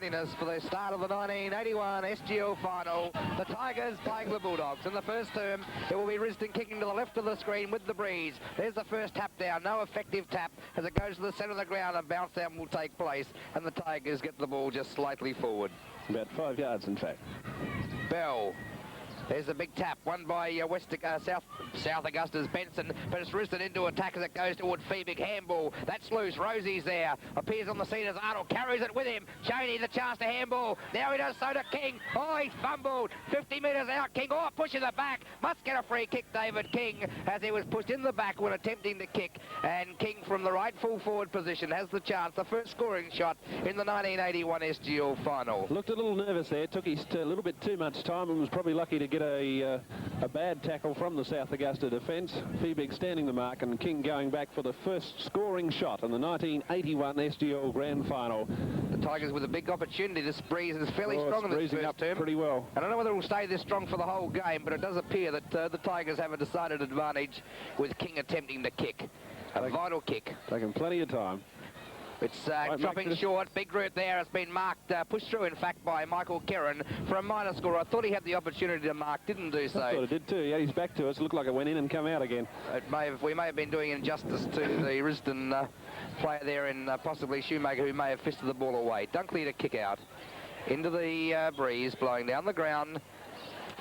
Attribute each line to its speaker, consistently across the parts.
Speaker 1: joining us for the start of the 1981 SGL final. The Tigers playing the Bulldogs. In the first term, it will be Risdon kicking to the left of the screen with the breeze. There's the first tap down, no effective tap as it goes to the centre of the ground, and bounce down will take place, and the Tigers get the ball just slightly forward.
Speaker 2: About 5 yards, in fact.
Speaker 1: Bell. There's the big tap, won by South Augusta's Benson, but it's Risdon into attack as it goes toward Phoebic. Handball, that's loose. Rosie's there, appears on the scene as Arnold carries it with him. Cheney the chance to handball. Now he does so to King. Oh, he's fumbled. 50 metres out, King. Oh, pushing the back. Must get a free kick, David King, as he was pushed in the back when attempting to kick. And King from the right full forward position has the chance, the first scoring shot in the 1981 SGL final.
Speaker 2: Looked a little nervous there, took his a little bit too much time, and was probably lucky to get a bad tackle from the South Augusta defence. Phoebic standing the mark, and King going back for the first scoring shot in the 1981 SGL Grand final.
Speaker 1: The Tigers with a big opportunity. This breeze is fairly strong in this first term.
Speaker 2: Pretty well.
Speaker 1: I don't know whether it will stay this strong for the whole game, but it does appear that the Tigers have a decided advantage with King attempting to kick. A vital kick.
Speaker 2: Taking plenty of time.
Speaker 1: It's dropping short. Big route there has been marked, pushed through, in fact, by Michael Kerrin for a minor score. I thought he had the opportunity to mark, didn't do so.
Speaker 2: I thought it did too. He had his back to us. Looked like it went in and come out again.
Speaker 1: We may have been doing injustice to the Risdon player there, and possibly Shoemaker, who may have fisted the ball away. Dunkley to kick out into the breeze, blowing down the ground.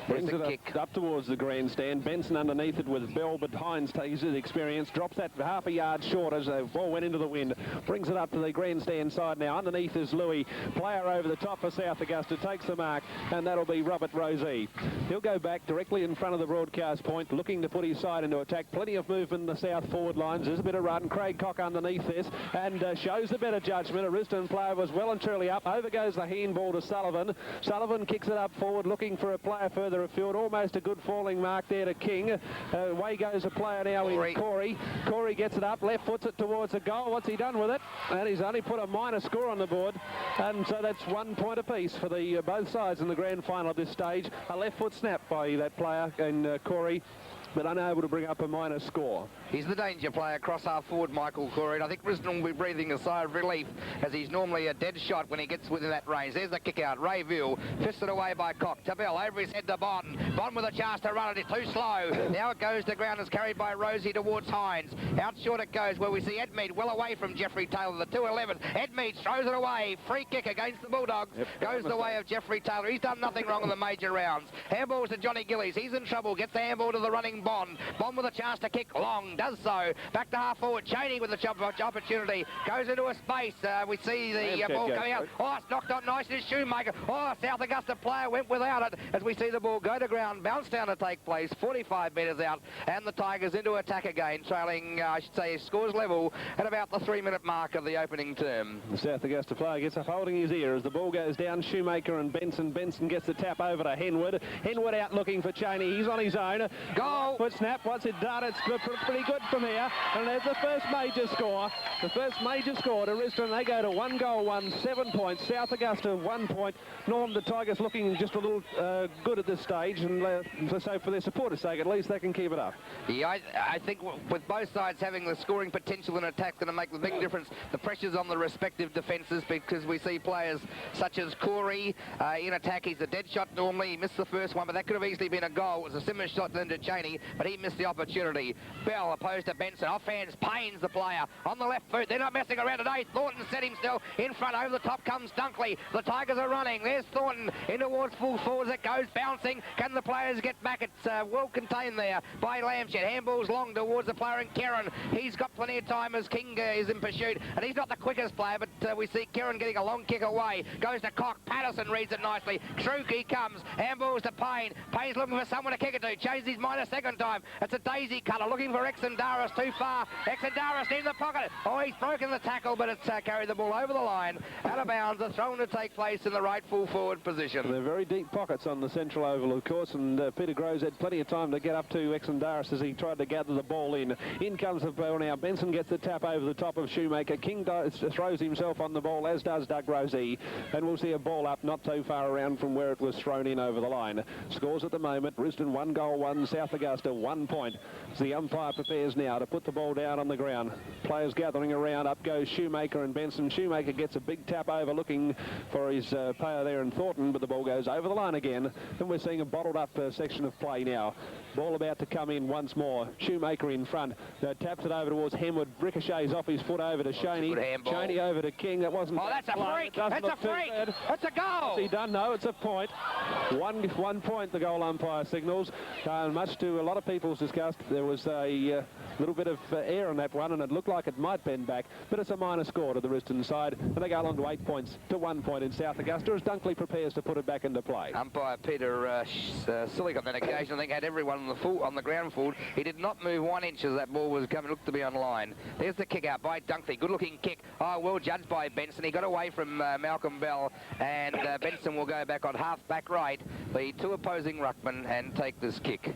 Speaker 2: Brings it up towards the grandstand. Benson underneath it with Bell, but Hines takes his experience, drops that half a yard short as the ball went into the wind. Brings it up to the grandstand side now. Underneath is Louis. Player over the top for South Augusta, takes the mark, and that'll be Robert Rosey. He'll go back directly in front of the broadcast point, looking to put his side into attack. Plenty of movement in the south forward lines. There's a bit of run. Craig Cock underneath this, and shows the better judgment. A Risdon player was well and truly up. Over goes the handball to Sullivan. Sullivan kicks it up forward, looking for a player further afield. Almost a good falling mark there to King. Away goes a player now in Corey. Corey gets it up, left foots it towards the goal. What's he done with it? And he's only put a minor score on the board. And so that's 1 point apiece for the both sides in the grand final at this stage. A left foot snap by that player in Corey, but unable to bring up a minor score.
Speaker 1: He's the danger player across half forward, Michael Corey, and I think Risdon will be breathing a sigh of relief, as he's normally a dead shot when he gets within that range. There's the kick out. Rayville fisted away by Cock. Tabell over his head to Bond. Bond with a chance to run it. It's too slow. Now it goes to ground. It's carried by Rosie towards Hines. Out short it goes, where we see Edmead well away from Jeffrey Taylor, the 211. Edmead throws it away. Free kick against the Bulldogs. Goes the way of Jeffrey Taylor. He's done nothing wrong in the major rounds. Handballs to Johnny Gillies. He's in trouble. Gets the handball to the running Bond. Bond with a chance to kick long. Does so. Back to half forward. Cheney with the opportunity. Goes into a space. We see the ball coming out. Oh, it's knocked on nicely to Shoemaker. Oh, South Augusta player went without it as we see the ball go to ground. Bounce down to take place. 45 metres out. And the Tigers into attack again. Trailing, I should say, scores level at about the 3-minute mark of the opening term.
Speaker 2: The South Augusta player gets up holding his ear as the ball goes down. Shoemaker and Benson. Benson gets the tap over to Henwood. Henwood out looking for Cheney. He's on his own.
Speaker 1: Goal.
Speaker 2: Foot snap. What's it done? It's pretty good from here. And there's the first major score. The first major score to Risdon. They go to 1 goal, 7 points. South Augusta 1 point. Norm, the Tigers looking just a little good at this stage, and so for their supporters' sake, at least they can keep it up.
Speaker 1: Yeah, I think with both sides having the scoring potential in attack, going to make the big difference. The pressures on the respective defences, because we see players such as Corey in attack. He's a dead shot normally. He missed the first one, but that could have easily been a goal. It was a similar shot then to Cheney, but he missed the opportunity. Bell opposed to Benson. Offhands Payne's the player on the left foot. They're not messing around today. Thornton set him still in front. Over the top comes Dunkley. The Tigers are running. There's Thornton in towards full forwards. It goes bouncing. Can the players get back? It's well contained there by Lamshed. Handballs long towards the player in Kerrin. He's got plenty of time as King is in pursuit, and he's not the quickest player, but we see Kerrin getting a long kick away. Goes to Cock. Patterson reads it nicely. Truke comes. Handballs to Payne. Payne's looking for someone to kick it to. Changed his mind a second time. It's a daisy cutter looking for Exandaris. Too far. Exandaris in the pocket. Oh, he's broken the tackle, but it's carried the ball over the line. Out of bounds. A throw to take place in the right full forward position.
Speaker 2: They're very deep pockets on the central oval, of course, and Peter Groves had plenty of time to get up to Exandaris as he tried to gather the ball in. In comes the ball now. Benson gets the tap over the top of Shoemaker. King throws himself on the ball, as does Doug Rosey, and we'll see a ball up not too far around from where it was thrown in over the line. Scores at the moment, Risdon 1 goal, 1 South Augusta. Augusta 1 point. As the umpire prepares now to put the ball down on the ground. Players gathering around. Up goes Shoemaker and Benson. Shoemaker gets a big tap over looking for his player there in Thornton, but the ball goes over the line again. And we're seeing a bottled up section of play now. Ball about to come in once more. Shoemaker in front. Taps it over towards Hemwood. Ricochets off his foot over to Shaney. Shaney over to King. That wasn't...
Speaker 1: Oh, that's a freak! That's a freak! That's a goal!
Speaker 2: What's he done? No, it's a point. One point, the goal umpire signals. Much to a lot of people's disgust, there was a little bit of air on that one, and it looked like it might bend back, but it's a minor score to the Risdon side, and they go along to 8 points to 1 point in South Augusta as Dunkley prepares to put it back into play. Umpire
Speaker 1: Peter Sillick on that occasion, I think, had everyone on the ground forward. He did not move 1 inch as that ball was coming, looked to be on line. There's the kick out by Dunkley. Good looking kick. Oh, well judged by Benson. He got away from Malcolm Bell, and Benson will go back on half back right, the 2 opposing ruckmen, and take this kick.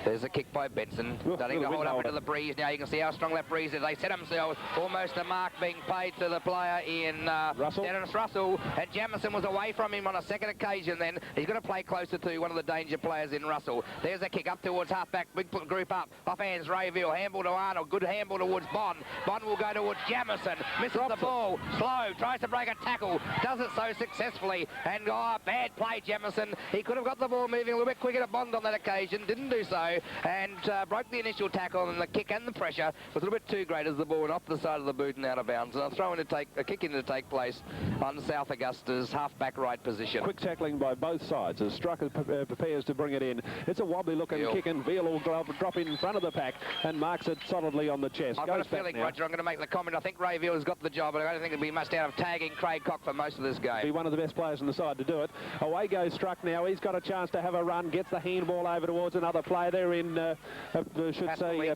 Speaker 1: There's a kick by Benson, starting to hold up into the breeze. Now you can see how strong that breeze is. They set themselves, almost a mark being paid to the player in Dennis Russell, and Jamison was away from him on a second occasion then. He's going to play closer to one of the danger players in Russell. There's a kick up towards half-back, big group up, off hands Rayville, handball to Arnold, good handball towards Bond. Bond will go towards Jamison, misses the ball, slow, tries to break a tackle, does it so successfully, and bad play Jamison. He could have got the ball moving a little bit quicker to Bond on that occasion, didn't do so, and broke the initial tackle, and the kick and the pressure was a little bit too great as the ball went off the side of the boot and out of bounds. And a kick in to take place on South Augusta's half-back right position. Quick tackling by both sides as Strucker prepares to bring it in. It's a wobbly-looking kick, and Veal will drop in front of the pack and marks it solidly on the chest. I've got a feeling, Roger, I'm going to make the comment. I think Ray Veal has got the job, but I don't think it'll be much out of tagging Craig Cock for most of this game. Be one of the best players on the side to do it. Away goes Struck now. He's got a chance to have a run, gets the handball over towards another player there in, Pascurley.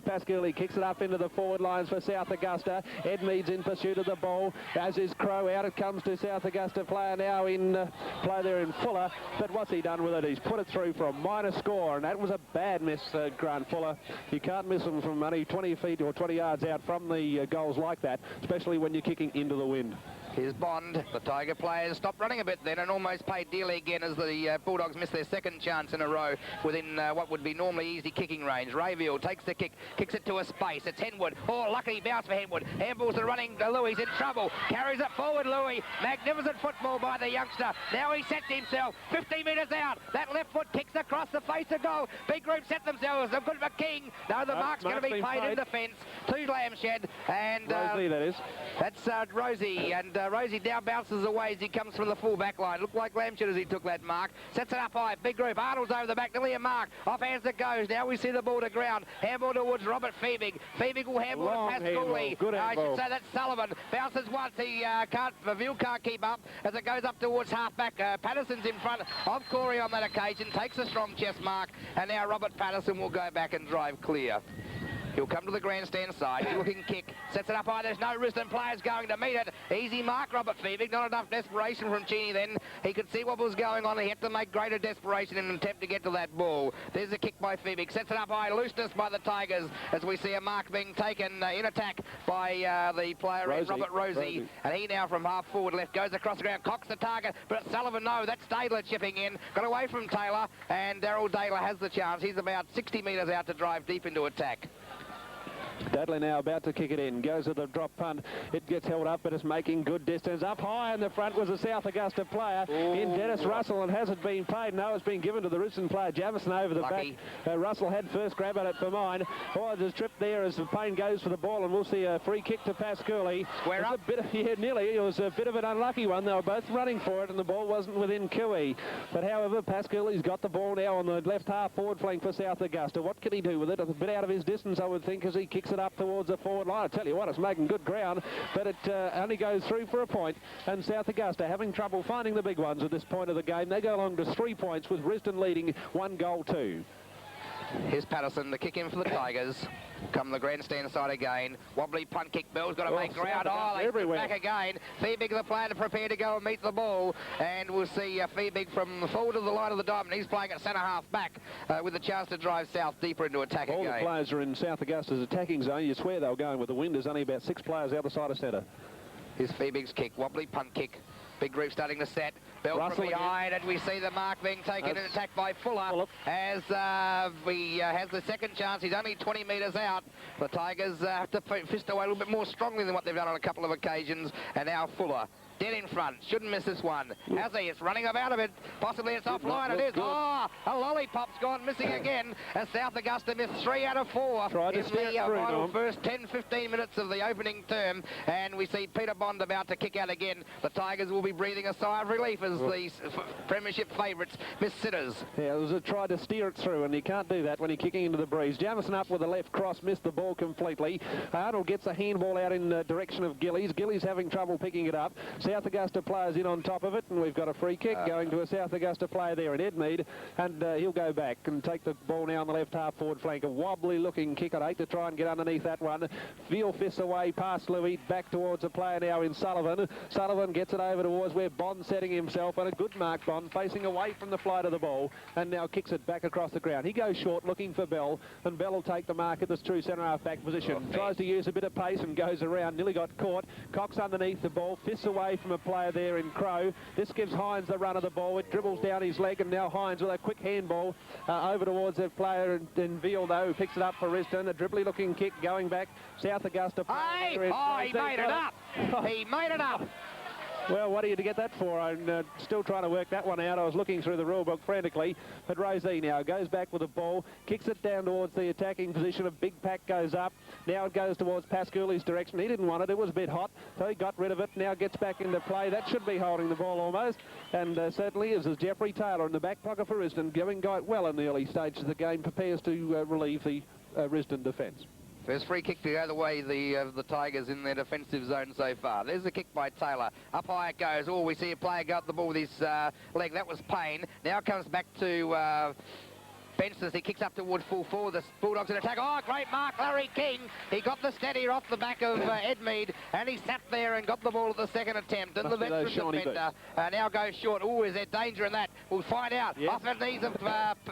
Speaker 1: Pascurley kicks it up into the forward lines for South Augusta. Edmead's in pursuit of the ball, as is Crow. Out it comes to South Augusta player now in play there in Fuller. But what's he done with it? He's put it through for a minor score, and that was a bad miss, Grant Fuller. You can't miss them from only 20 feet or 20 yards out from the goals like that, especially when you're kicking into the wind. Here's Bond. The Tiger players stopped running a bit then and almost paid dearly again as the Bulldogs missed their second chance in a row within what would be normally easy kicking range. Rayville takes the kick, kicks it to a space. It's Henwood. Oh, lucky bounce for Henwood. Handballs are running. Louis in trouble. Carries it forward, Louis. Magnificent football by the youngster. Now he sets himself 50 metres out. That left foot kicks across the face of goal. Big group set themselves. They've got a King. No, the mark's going to be paid in defence to Lamshed. And Rosie, that is. That's Rosie. And Rosie now bounces away as he comes from the full back line. Looked like Lamshed as he took that mark. Sets it up high. Big group. Arnold's over the back. Nearly a mark. Off hands it goes. Now we see the ball to ground. Handball towards Robert Fiebig. Fiebig will handball to Pascurley. I should say that's Sullivan. Bounces once. Veal can't keep up as it goes up towards half-back. Patterson's in front of Corey on that occasion. Takes a strong chest mark. And now Robert Patterson will go back and drive clear. He'll come to the grandstand side. He's looking kick. Sets it up high. There's no Risdon players going to meet it. Easy mark, Robert Fiebig. Not enough desperation from Cheney then. He could see what was going on. He had to make greater desperation in an attempt to get to that ball. There's a kick by Fiebig. Sets it up high. Looseness by the Tigers as we see a mark being taken in attack by the player Robert Rosie. And he now from half forward left goes across the ground. Cocks the target. But it's Sullivan. No, that's Taylor chipping in. Got away from Taylor. And Daryl Taylor has the chance. He's about 60 metres out to drive deep into attack. Dudley now about to kick it in. Goes to the drop punt. It gets held up, but it's making good distance. Up high in the front was a South Augusta player in Dennis Russell, and hasn't been paid. No, it's been given to the Risdon player. Jamison over the back. Russell had first grab at it for mine. Oh, there's a trip there as Payne goes for the ball, and we'll see a free kick to Pascurley. Square up. Nearly. It was a bit of an unlucky one. They were both running for it, and the ball wasn't within Cooey. But however, Pascurley's got the ball now on the left half forward flank for South Augusta. What can he do with it? A bit out of his distance, I would think, as he kicks it up towards the forward line. I tell you what, it's making good ground, but it only goes through for a point, and South Augusta having trouble finding the big ones at this point of the game. They go along to 3 points with Risdon leading 1-2. Here's Patterson, the kick in for the Tigers. Come the grandstand side again. Wobbly punt kick. Bell's got to make ground. Oh, they back again. Fiebig, the player, to prepare to go and meet the ball. And we'll see Fiebig from the forward of the line of the diamond. He's playing at centre half back with a chance to drive South deeper into attack again. All the players are in South Augusta's attacking zone. You swear they were going with the wind. There's only about 6 players out the side of centre. Here's Fiebig's kick. Wobbly punt kick. Big group starting to set. Bell from behind, and we see the mark being taken in attack by Fuller as he has the second chance. He's only 20 metres out. The Tigers have to fist away a little bit more strongly than what they've done on a couple of occasions, and now Fuller dead in front. Shouldn't miss this one. Has he? It's running about a bit. Possibly it's offline. It is. Oh, a lollipop's gone missing again. As South Augusta missed 3 out of 4 in the final first 10-15 minutes of the opening term. And we see Peter Bond about to kick out again. The Tigers will be breathing a sigh of relief as the premiership favourites miss sitters.
Speaker 2: Yeah, it was a try to steer it through, and you can't do that when you're kicking into the breeze. Jamison up with the left cross, missed the ball completely. Arnold gets a handball out in the direction of Gillies. Gillies having trouble picking it up. South Augusta players in on top of it, and we've got a free kick going to a South Augusta player there in Edmead, and he'll go back and take the ball now on the left half forward flank. A wobbly looking kick. I'd hate to try and get underneath that one. Veal fists away past Louis, back towards a player now in Sullivan. Sullivan gets it over towards where Bond's setting himself, and a good mark Bond facing away from the flight of the ball, and now kicks it back across the ground. He goes short looking for Bell, and Bell will take the mark at this true centre half back position. Tries to use a bit of pace and goes around, nearly got caught. Cox underneath the ball, fists away from a player there in Crow. This gives Hines the run of the ball. It dribbles down his leg, and now Hines with a quick handball over towards a player in Veal, though, who picks it up for Risdon. A dribbly looking kick going back. South Augusta.
Speaker 1: He made it up. He made it up.
Speaker 2: Well, what are you to get that for? I'm still trying to work that one out. I was looking through the rule book frantically. But Rosie now goes back with the ball, kicks it down towards the attacking position. A big pack goes up. Now it goes towards Pascouli's direction. He didn't want it. It was a bit hot, so he got rid of it. Now gets back into play. That should be holding the ball almost. And certainly is as Jeffrey Taylor in the back pocket for Risdon, going quite well in the early stages of the game, prepares to relieve the Risdon defence.
Speaker 1: First free kick to go the way the Tigers in their defensive zone so far. There's the kick by Taylor. Up high it goes. Oh, we see a player go up the ball with his leg. That was Payne. Now comes back to Benson as he kicks up towards full forward. The Bulldogs in attack. Oh, great mark, Larry King. He got the steadier off the back of Edmead, and he sat there and got the ball at the second attempt. And the veteran defender now goes short. Oh, is there danger in that? We'll find out. Off the knees of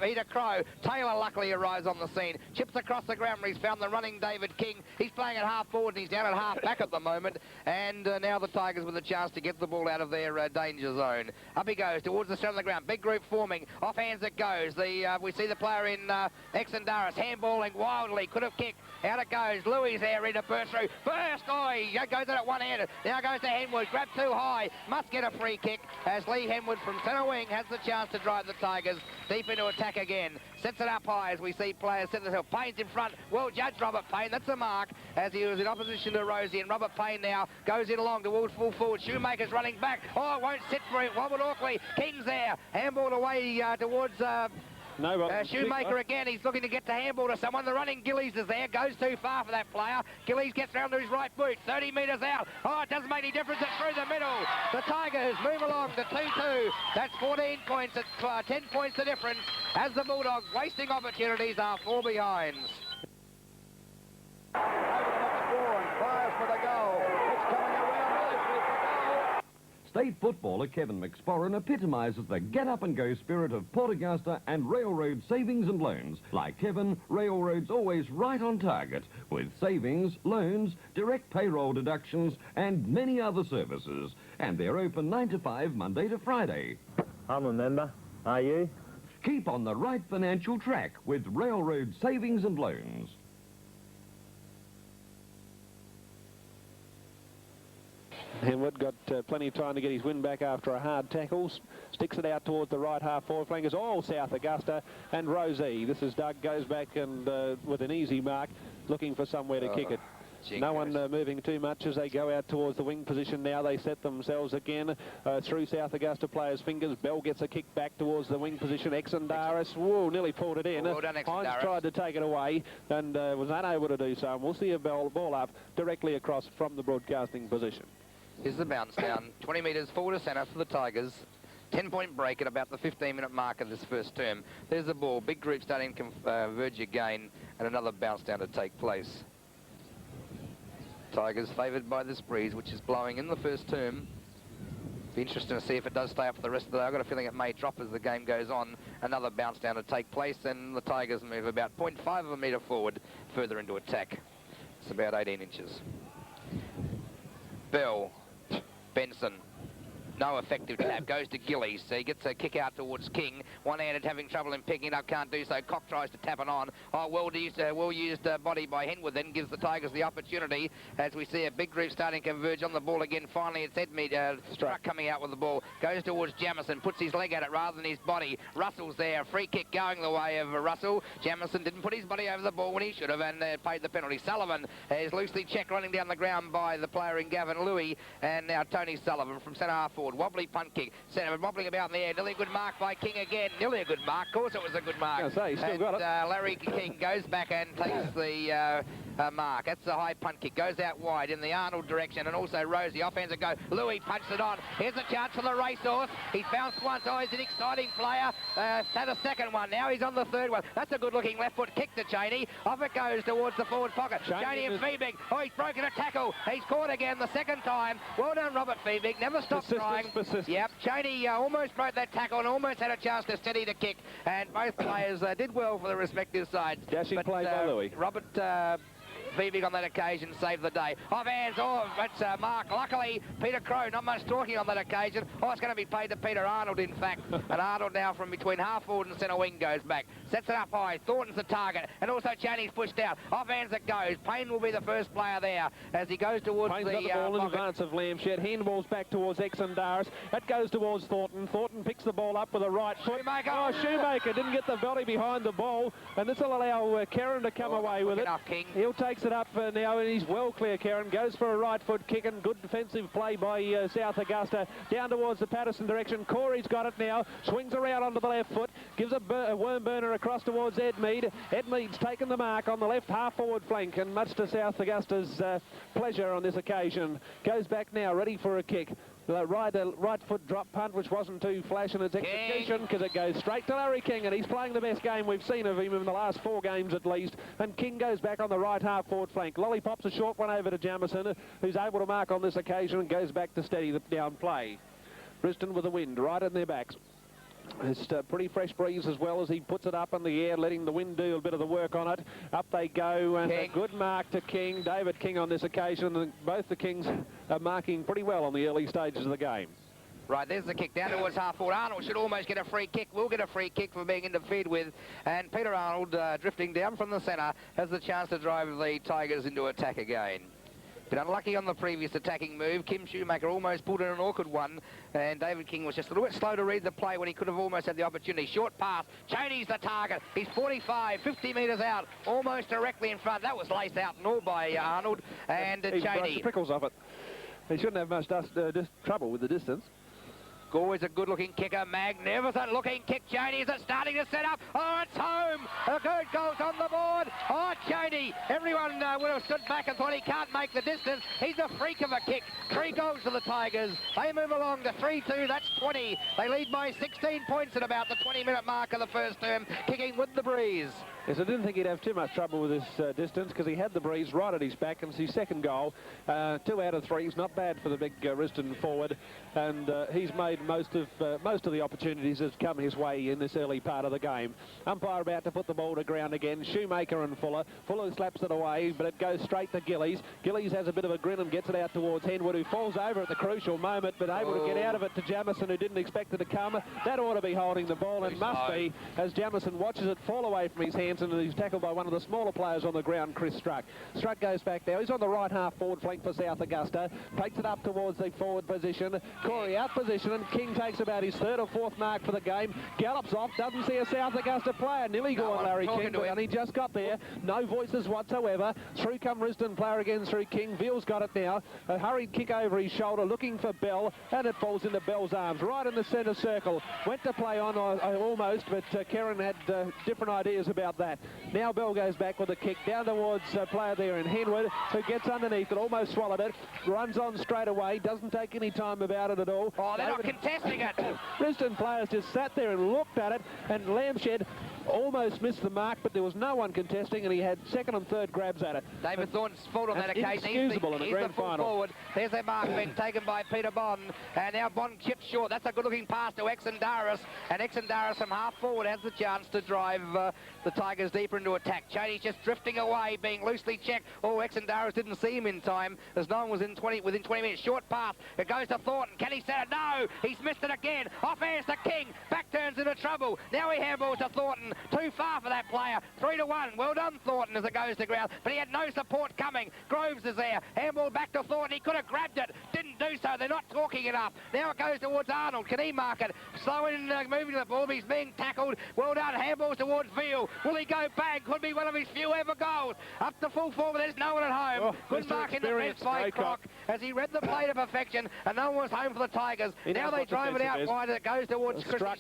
Speaker 1: Peter Crow. Taylor luckily arrives on the scene. Chips across the ground where he's found the running David King. He's playing at half forward, and he's down at half back at the moment. And now the Tigers with a chance to get the ball out of their danger zone. Up he goes towards the centre of the ground. Big group forming. Off hands it goes. We see the player in Exendaris handballing wildly, could have kicked. Out it goes. Louis there in a burst through. Burst! Oh, he goes at it one-handed. Now goes to Henwood. Grabbed too high. Must get a free kick as Lee Henwood from centre wing has the chance to drive the Tigers deep into attack again. Sets it up high as we see players set themselves. Payne's in front. Well judged, Robert Payne. That's a mark as he was in opposition to Rosie. And Robert Payne now goes in along towards full forward. Shoemaker's running back. Oh, it won't sit for it. Wobbled awkwardly. King's there. Handballed away towards... Shoemaker again. He's looking to get the handball to someone. The running Gillies is there. Goes too far for that player. Gillies gets round to his right boot. 30 metres out. Oh, it doesn't make any difference. It's through the middle. The Tigers move along to 2-2. That's 14 points. It's 10 points the difference as the Bulldogs, wasting opportunities, are 4 behind. Over the next ball and fires for the goal. It's coming around nicely for goal.
Speaker 3: State footballer Kevin McSporran epitomises the get-up-and-go spirit of Port Augusta and Railroad Savings and Loans. Like Kevin, Railroad's always right on target with savings, loans, direct payroll deductions and many other services. And they're open 9 to 5 Monday to Friday.
Speaker 4: I'm a member. Are you?
Speaker 3: Keep on the right financial track with Railroad Savings and Loans.
Speaker 2: Henwood got plenty of time to get his win back after a hard tackle. Sticks it out towards the right half forward flankers. All South Augusta and Rosie. This is Doug goes back and with an easy mark, looking for somewhere to kick it. No one moving too much as they go out towards the wing position now. They set themselves again through South Augusta players' fingers. Bell gets a kick back towards the wing position. Exendaris, whoa, nearly pulled it in.
Speaker 1: Well done,
Speaker 2: Hines tried to take it away and was unable to do so. And we'll see a ball up directly across from the broadcasting position.
Speaker 1: Here's the bounce down. 20 metres forward to centre for the Tigers. 10-point break at about the 15-minute mark of this first term. There's the ball. Big group starting to converge again, and another bounce down to take place. Tigers favoured by this breeze, which is blowing in the first term. Be interesting to see if it does stay up for the rest of the day. I've got a feeling it may drop as the game goes on. Another bounce down to take place, and the Tigers move about 0.5 of a metre forward further into attack. It's about 18 inches. Bell. Benson. No effective tap. Goes to Gillies. So he gets a kick out towards King. One-handed having trouble in picking it up. Can't do so. Cock tries to tap it on. Oh, well-used body by Henwood then gives the Tigers the opportunity as we see a big group starting to converge on the ball again. Finally, it's Edmead Struck coming out with the ball. Goes towards Jamison. Puts his leg at it rather than his body. Russell's there. Free kick going the way of Russell. Jamison didn't put his body over the ball when he should have and paid the penalty. Sullivan is loosely checked running down the ground by the player in Gavin Louis. And now Tony Sullivan from centre half forward. Wobbly punt kick. Centre wobbling about in the air. Nearly a good mark by King again. Nearly a good mark. Of course it was a good mark.
Speaker 2: I was going to say, he still got it.
Speaker 1: Larry King goes back and takes the mark. That's the high punt kick. Goes out wide in the Arnold direction and also Rosie. Offhands a go. Louis punches it on. Here's a chance for the racehorse. He's bounced once. Oh, he's an exciting player. Had a second one. Now he's on the third one. That's a good looking left foot kick to Cheney. Off it goes towards the forward pocket. Cheney and Feebig. Oh, he's broken a tackle. He's caught again the second time. Well done, Robert Feebig. Never stopped trying. Yep. Cheney almost broke that tackle and almost had a chance to steady the kick. And both players did well for the respective sides.
Speaker 2: Dashing play by Louis.
Speaker 1: Robert Feebig on that occasion saved the day. Off hands, it's Mark. Luckily, Peter Crow, not much talking on that occasion. Oh, it's going to be paid to Peter Arnold, in fact. And Arnold now from between half forward and centre wing goes back. Sets it up high. Thornton's the target. And also Chaney's pushed out. Off hands it goes. Payne will be the first player there as he goes towards
Speaker 2: Payne's got the ball in advance of Lambshed. Handball's back towards Exandaris. That goes towards Thornton. Thornton picks the ball up with a right foot.
Speaker 1: Shoemaker.
Speaker 2: Oh, Shoemaker didn't get the belly behind the ball. And this will allow Karen to come away with it.
Speaker 1: King.
Speaker 2: He'll takes it up now, and he's well clear, Karen. Goes for a right foot kick, and good defensive play by South Augusta. Down towards the Patterson direction. Corey's got it now. Swings around onto the left foot. Gives a worm burner across towards Edmead. Edmead's taken the mark on the left half-forward flank, and much to South Augusta's pleasure on this occasion. Goes back now, ready for a kick. Right foot drop punt, which wasn't too flash in its execution because it goes straight to Larry King, and he's playing the best game we've seen of him in the last 4 games at least. And King goes back on the right half forward flank. Lollipops a short one over to Jamison, who's able to mark on this occasion and goes back to steady the down play. Risdon with the wind right in their backs. It's a pretty fresh breeze as well as he puts it up in the air, letting the wind do a bit of the work on it. Up they go, and King. A good mark to King. David King on this occasion, and both the Kings are marking pretty well on the early stages of the game.
Speaker 1: Right, there's the kick down towards half forward. Arnold should almost get a free kick. Will get a free kick for being interfered with. And Peter Arnold, drifting down from the centre, has the chance to drive the Tigers into attack again. Been unlucky on the previous attacking move. Kim Shoemaker almost pulled in an awkward one, and David King was just a little bit slow to read the play when he could have almost had the opportunity. Short pass. Cheney's the target. He's 45, 50 metres out, almost directly in front. That was laced out and all by Arnold. And
Speaker 2: He brushed
Speaker 1: Cheney.
Speaker 2: the prickles off it. He shouldn't have much trouble with the distance.
Speaker 1: Always a good-looking kicker, magnificent-looking kick. Cheney, is it starting to set up? Oh, it's home! A good goal's on the board. Oh, Cheney! Everyone would have stood back and thought he can't make the distance. He's a freak of a kick. 3 goals for the Tigers. They move along to 3-2. That's 20. They lead by 16 points at about the 20-minute mark of the first term, kicking with the breeze.
Speaker 2: Yes, I didn't think he'd have too much trouble with this distance because he had the breeze right at his back, and it's his second goal. 2 out of 3 is not bad for the big Risdon forward, and he's made most of the opportunities that have come his way in this early part of the game. Umpire about to put the ball to ground again. Shoemaker and Fuller. Fuller slaps it away, but it goes straight to Gillies. Gillies has a bit of a grin and gets it out towards Henwood, who falls over at the crucial moment, but able to get out of it to Jamison, who didn't expect it to come. That ought to be holding the ball, and must be, as Jamison watches it fall away from his hands, and he's tackled by one of the smaller players on the ground, Chris Struck. Struck goes back now. He's on the right half forward flank for South Augusta. Takes it up towards the forward position. Corey out position, and King takes about his 3rd or 4th mark for the game. Gallops off, doesn't see a South Augusta player. Nearly gone, Larry King, but only just got there. No voices whatsoever. Through come Risdon, player again through King. Veal's got it now. A hurried kick over his shoulder, looking for Bell, and it falls into Bell's arms, right in the centre circle. Went to play on almost, but Karen had different ideas about that. Now Bell goes back with a kick down towards a player there in Henwood, who gets underneath it, almost swallowed it, runs on straight away, doesn't take any time about it at all.
Speaker 1: Oh, they're not contesting it.
Speaker 2: Risdon players just sat there and looked at it, and Lambshed almost missed the mark, but there was no one contesting, and he had second and third grabs at it.
Speaker 1: David Thornton's fault on that occasion.
Speaker 2: Inexcusable in a grand
Speaker 1: the full
Speaker 2: final.
Speaker 1: Forward. There's a mark being taken by Peter Bond, and now Bond chips short. That's a good-looking pass to Exendaris, and Exendaris from half forward has the chance to drive the Tigers deeper into attack. Cheney's just drifting away, being loosely checked. Oh, Exendaris didn't see him in time, as no one was within 20 minutes. Short pass. It goes to Thornton. Can he set it? No! He's missed it again. Off airs to King. Back turns into trouble. Now he handballs to Thornton. Too far for that player. 3-1. Well done, Thornton, as it goes to ground. But he had no support coming. Groves is there. Handball back to Thornton. He could have grabbed it. Didn't do so. They're not talking it up. Now it goes towards Arnold. Can he mark it? Slow in moving the ball. He's being tackled. Well done. Handballs towards Veal. Will he go bang? Could be one of his few ever goals. Up to full forward. There's no one at home. Good mark in the fence by Croc as he read the play to perfection, and no one was home for the Tigers. Now they drive it out wide. It goes towards Struck.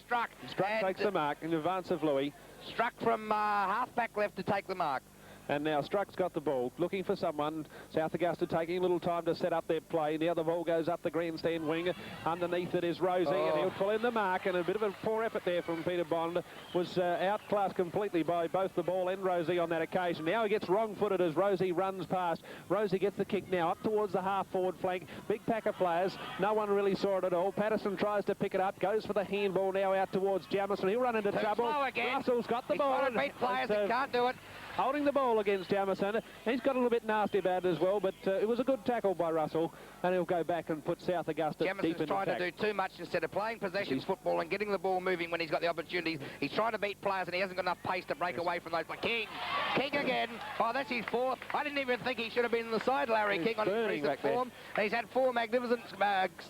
Speaker 1: Struck
Speaker 2: takes the mark in advance of Louis.
Speaker 1: Struck from half-back left to take the mark.
Speaker 2: And now Struck's got the ball, looking for someone. South Augusta taking a little time to set up their play. Now the ball goes up the grandstand wing. Underneath it is Rosie, and he'll pull in the mark. And a bit of a poor effort there from Peter Bond. Was outclassed completely by both the ball and Rosie on that occasion. Now he gets wrong-footed as Rosie runs past. Rosie gets the kick now up towards the half-forward flank. Big pack of players. No one really saw it at all. Patterson tries to pick it up. Goes for the handball now out towards Jamison. He'll run into trouble. Russell's got the ball.
Speaker 1: He's beat players. He can't do it.
Speaker 2: Holding the ball against Jamison. He's got a little bit nasty about it as well, but it was a good tackle by Russell, and he'll go back and put South Augusta deep in
Speaker 1: trying
Speaker 2: attack.
Speaker 1: to do too much instead of playing possession football and getting the ball moving when he's got the opportunities. He's trying to beat players, and he hasn't got enough pace to break away from those. But King again. Oh, that's his fourth. I didn't even think he should have been in the side, Larry King, on his recent form. And he's had 4 magnificent marks.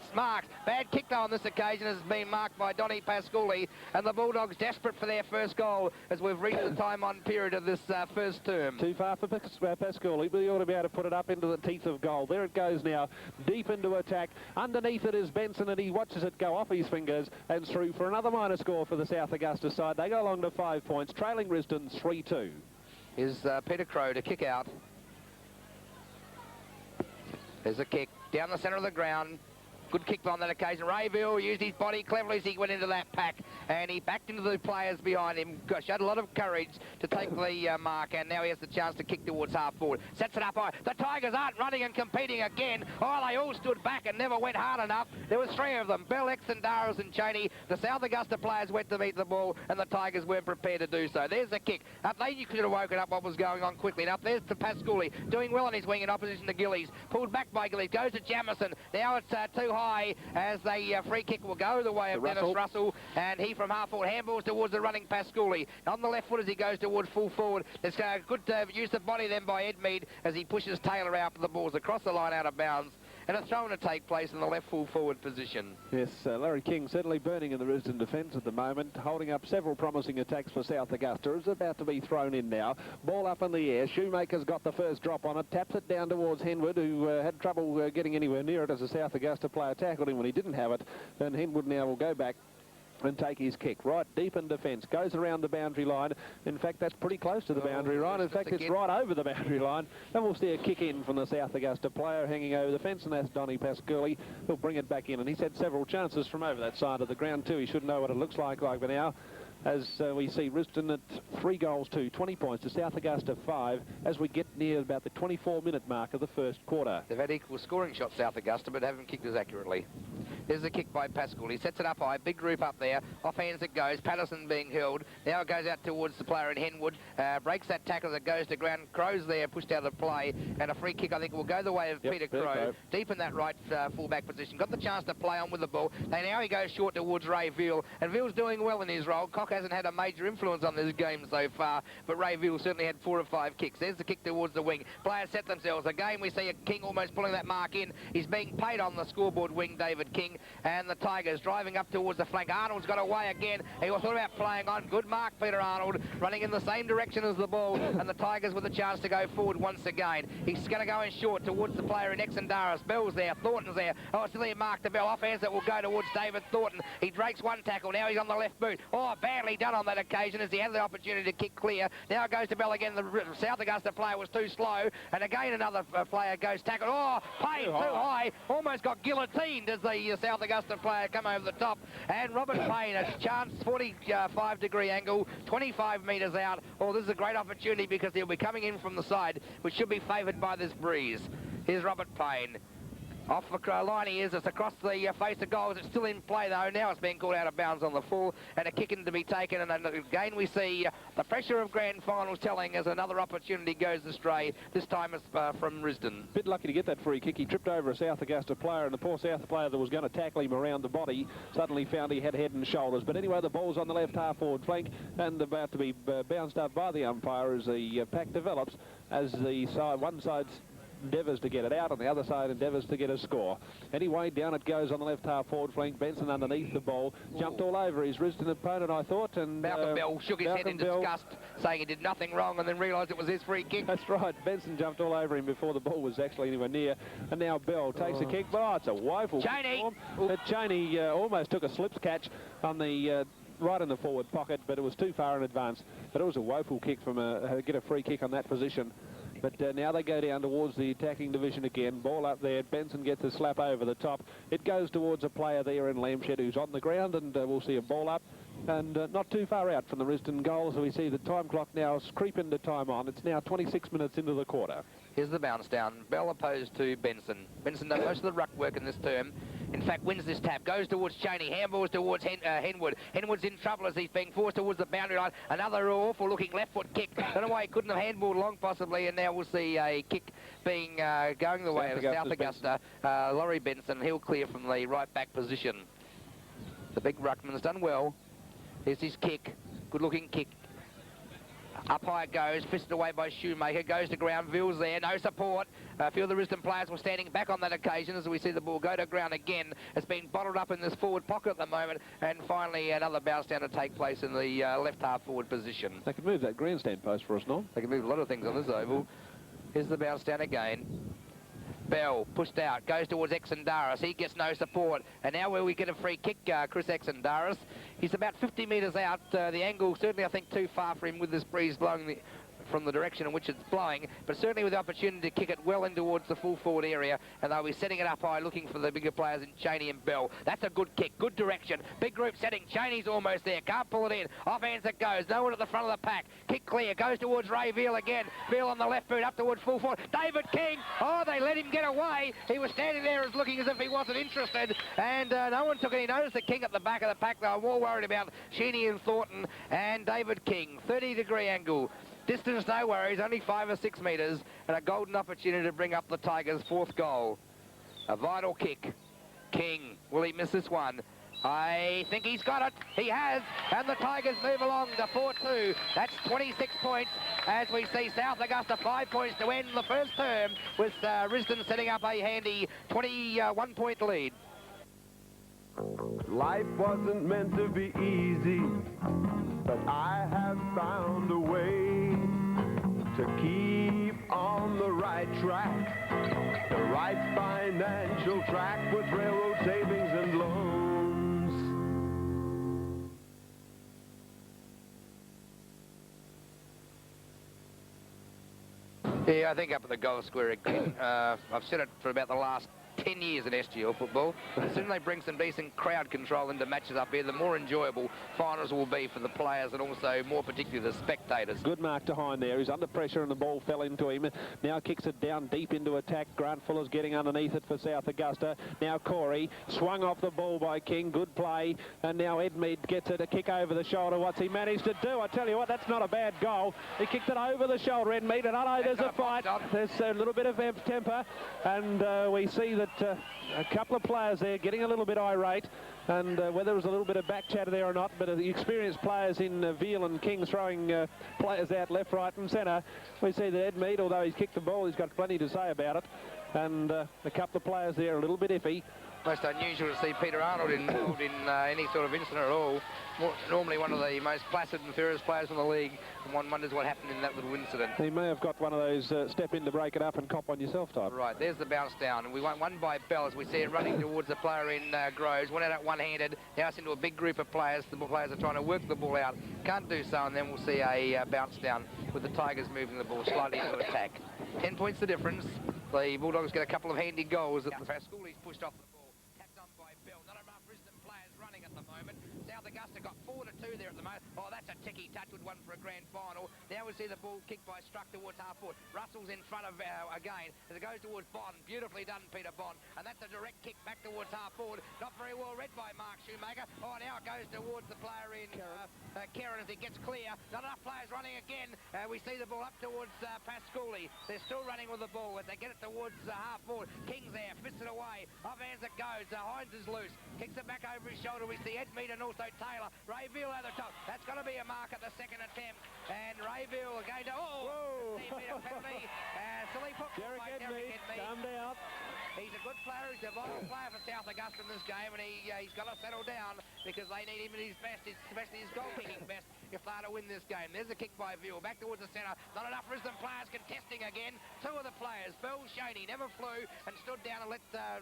Speaker 1: Bad kick, though, on this occasion has been marked by Donny Pasculi, and the Bulldogs desperate for their first goal as we've reached the time-on period of this first term.
Speaker 2: Too far for Pasculi, but he ought to be able to put it up into the teeth of goal. There it goes now, deep into attack. Underneath it is Benson, and he watches it go off his fingers and through for another minor score for the South Augusta side. They go along to 5 points, trailing Risdon 3-2.
Speaker 1: Is Peter Crow to kick out. There's a kick down the centre of the ground. Good kick on that occasion. Rayville used his body cleverly as he went into that pack, and he backed into the players behind him. Showed a lot of courage to take the mark, and now he has the chance to kick towards half forward. Sets it up high. The Tigers aren't running and competing again. Oh, they all stood back and never went hard enough. There was 3 of them. Bell, Exendaris and Cheney. The South Augusta players went to meet the ball, and the Tigers weren't prepared to do so. There's the kick. Up there, you could have woken up what was going on quickly enough. There's to Pasculi, doing well on his wing in opposition to Gillies. Pulled back by Gillies. Goes to Jamison. Now it's too high as the free kick will go the way of Dennis Russell, and he from half forward handballs towards the running Pasculi. On the left foot as he goes towards full forward. There's a good use of body then by Ed Mead as he pushes Taylor out for the balls across the line out of bounds. And a throw to take place in the left full forward position.
Speaker 2: Yes, Larry King certainly burning in the Risdon defence at the moment, holding up several promising attacks for South Augusta. It's about to be thrown in now. Ball up in the air. Shoemaker's got the first drop on it, taps it down towards Henwood, who had trouble getting anywhere near it as a South Augusta player tackled him when he didn't have it. And Henwood now will go back and take his kick right deep in defence. Goes around the boundary line. In fact, that's pretty close to the boundary line. In fact, it's right over the boundary line. And we'll see a kick in from the South Augusta player hanging over the fence, and that's Donny Pasculi. He'll bring it back in, and he's had several chances from over that side of the ground too. He should know what it looks like by now. As we see Risdon at 3 goals to 20 points to South Augusta 5 as we get near about the 24-minute mark of the first quarter.
Speaker 1: They've had equal scoring shots, South Augusta, but haven't kicked as accurately. There's a kick by Pascal. He sets it up high, big group up there. Off hands it goes. Patterson being held. Now it goes out towards the player in Henwood. Breaks that tackle that goes to ground. Crow's there, pushed out of play. And a free kick, I think, will go the way of Peter Crow. Deep in that right full-back position. Got the chance to play on with the ball. Now he goes short towards Ray Veal. And Veal's doing well in his role. Cock hasn't had a major influence on this game so far, but Ray Veal certainly had 4 or 5 kicks. There's the kick towards the wing. Players set themselves. Again, we see a King almost pulling that mark in. He's being paid on the scoreboard wing, David King, and the Tigers driving up towards the flank. Arnold's got away again. He was thought about playing on. Good mark, Peter Arnold, running in the same direction as the ball, and the Tigers with a chance to go forward once again. He's going to go in short towards the player in Exendaris. Bell's there. Thornton's there. Oh, still here, mark the Bell. Off hands it will go towards David Thornton. He breaks one tackle. Now he's on the left boot. Oh, badly done on that occasion as he had the opportunity to kick clear. Now it goes to Bell again. The South Augusta player was too slow, and again another player goes tackle. Oh, paid too high. Almost got guillotined as the South Augusta player come over the top. And Robert Payne, a chance 45-degree angle, 25 metres out. Oh, this is a great opportunity because he'll be coming in from the side, which should be favoured by this breeze. Here's Robert Payne. Off the line he is. It's across the face of goals. It's still in play though. Now it's being called out of bounds on the full, and a kick in to be taken. And again we see the pressure of grand finals telling as another opportunity goes astray. This time it's from Risdon.
Speaker 2: Bit lucky to get that free kick. He tripped over a South Augusta player, and the poor South player that was going to tackle him around the body suddenly found he had head and shoulders. But anyway, the ball's on the left half forward flank and about to be bounced up by the umpire as the pack develops, as the one side's endeavours to get it out, and the other side endeavours to get a score. Anyway, down it goes on the left half forward flank. Benson underneath the ball. Jumped all over his Risdon opponent, I thought. And
Speaker 1: Malcolm Bell shook his head in disgust, saying he did nothing wrong, and then realised it was his free kick.
Speaker 2: That's right. Benson jumped all over him before the ball was actually anywhere near. And now Bell takes a kick. Oh, it's a woeful
Speaker 1: Cheney.
Speaker 2: Cheney almost took a slips catch on the right in the forward pocket, but it was too far in advance. But it was a woeful kick from get a free kick on that position. But now they go down towards the attacking division again. Ball up there. Benson gets a slap over the top. It goes towards a player there in Lamshed who's on the ground, and we'll see a ball up. And not too far out from the Risdon goal, so we see the time clock now creeping the time on. It's now 26 minutes into the quarter.
Speaker 1: Here's the bounce down. Bell opposed to Benson. Benson does most of the ruck work in this term. In fact, wins this tap. Goes towards Cheney. Handballs towards Henwood. Henwood's in trouble as he's being forced towards the boundary line. Another awful-looking left-foot kick. Don't know why he couldn't have handballed long, possibly. And now we'll see a kick being going the way of South Augusta. Laurie Benson. He'll clear from the right-back position. The big ruckman's done well. Here's his kick. Good-looking kick. Up high it goes, fisted away by Shoemaker, goes to ground, Ville's there, no support. A few of the Risdon players were standing back on that occasion as we see the ball go to ground again. It's been bottled up in this forward pocket at the moment, and finally another bounce down to take place in the left half forward position.
Speaker 2: They could move that grandstand post for us, Norm.
Speaker 1: They can move a lot of things on this oval. Here's the bounce down again. Bell pushed out, goes towards Exendaris. He gets no support. And now where we get a free kick, Chris Exendaris. He's about 50 metres out. The angle, certainly I think too far for him with this breeze blowing from the direction in which it's blowing, but certainly with the opportunity to kick it well in towards the full forward area, and they'll be setting it up high, looking for the bigger players in Cheney and Bell. That's a good kick, good direction. Big group setting. Cheney's almost there. Can't pull it in. Off hands it goes. No one at the front of the pack. Kick clear. Goes towards Ray Veal again. Veal on the left boot up towards full forward. David King. Oh, they let him get away. He was standing there as looking as if he wasn't interested, and no one took any notice of King at the back of the pack. They were more worried about Sheeny and Thornton and David King. 30-degree angle. Distance, no worries, only 5 or 6 metres, and a golden opportunity to bring up the Tigers' 4th goal. A vital kick. King, will he miss this one? I think he's got it. He has, and the Tigers move along to 4-2. That's 26 points as we see South Augusta 5 points to end the first term, with Risdon setting up a handy 21-point lead.
Speaker 5: Life wasn't meant to be easy, but I have found a way to keep on the right track, the right financial track with railroad savings and loans.
Speaker 1: Yeah, I think up at the goal square again. I've said it for about the last 10 years in SGL football. As soon as they bring some decent crowd control into matches up here, the more enjoyable finals will be for the players and also more particularly the spectators.
Speaker 2: Good mark to Hine there. He's under pressure and the ball fell into him. Now kicks it down deep into attack. Grant Fuller's getting underneath it for South Augusta. Now Corey swung off the ball by King. Good play. And now Edmead gets it, a kick over the shoulder. What's he managed to do? I tell you what, that's not a bad goal. He kicked it over the shoulder, Edmead, and I know there's a fight. There's a little bit of temper, and we see that a couple of players there getting a little bit irate, and whether there was a little bit of back chatter there or not, but the experienced players in Veal and King throwing players out left, right and centre. We see that Edmead, although he's kicked the ball, he's got plenty to say about it, and a couple of players there a little bit iffy.
Speaker 1: Most unusual to see Peter Arnold involved in any sort of incident at all. Normally one of the most placid and fairest players in the league, and one wonders what happened in that little incident.
Speaker 2: He may have got one of those step in to break it up and cop on yourself type.
Speaker 1: Right, there's the bounce down, and we won one by Bell as we see it running towards the player in Groves. Went out one-handed, now it's into a big group of players. The players are trying to work the ball out, can't do so, and then we'll see a bounce down with the Tigers moving the ball slightly into attack. 10 points the difference. The Bulldogs get a couple of handy goals at the school. He's pushed off the ball, tapped on by Bell. Augusta got 4-2 there at the moment. Oh, that's a ticky touch with one for a grand final. Now we see the ball kicked by Struck towards half forward. Russell's in front of again as it goes towards Bond. Beautifully done, Peter Bond. And that's a direct kick back towards half forward. Not very well read by Mark Shoemaker. Oh, now it goes towards the player in Kieran as he gets clear. Not enough players running again. We see the ball up towards Pasculi. They're still running with the ball as they get it towards half forward. King's there, fists it away. Off hands it goes. Hines is loose. Kicks it back over his shoulder. We see Ed Mead and also Taylor. Ray Veal at the top. That's going to be a mark at the second attempt. And Ray Veal are going to... Oh! 15-metre penalty. Silly football by Derek Ed Mead.
Speaker 2: Calm down.
Speaker 1: He's a good player. He's a vital player for South Augusta in this game, and he's got to settle down because they need him at his best, especially his goal-kicking best, if they're to win this game. There's a kick by Veal. Back towards the centre. Not enough Risdon players contesting again. Two of the players. Bill Shaney never flew and stood down and let the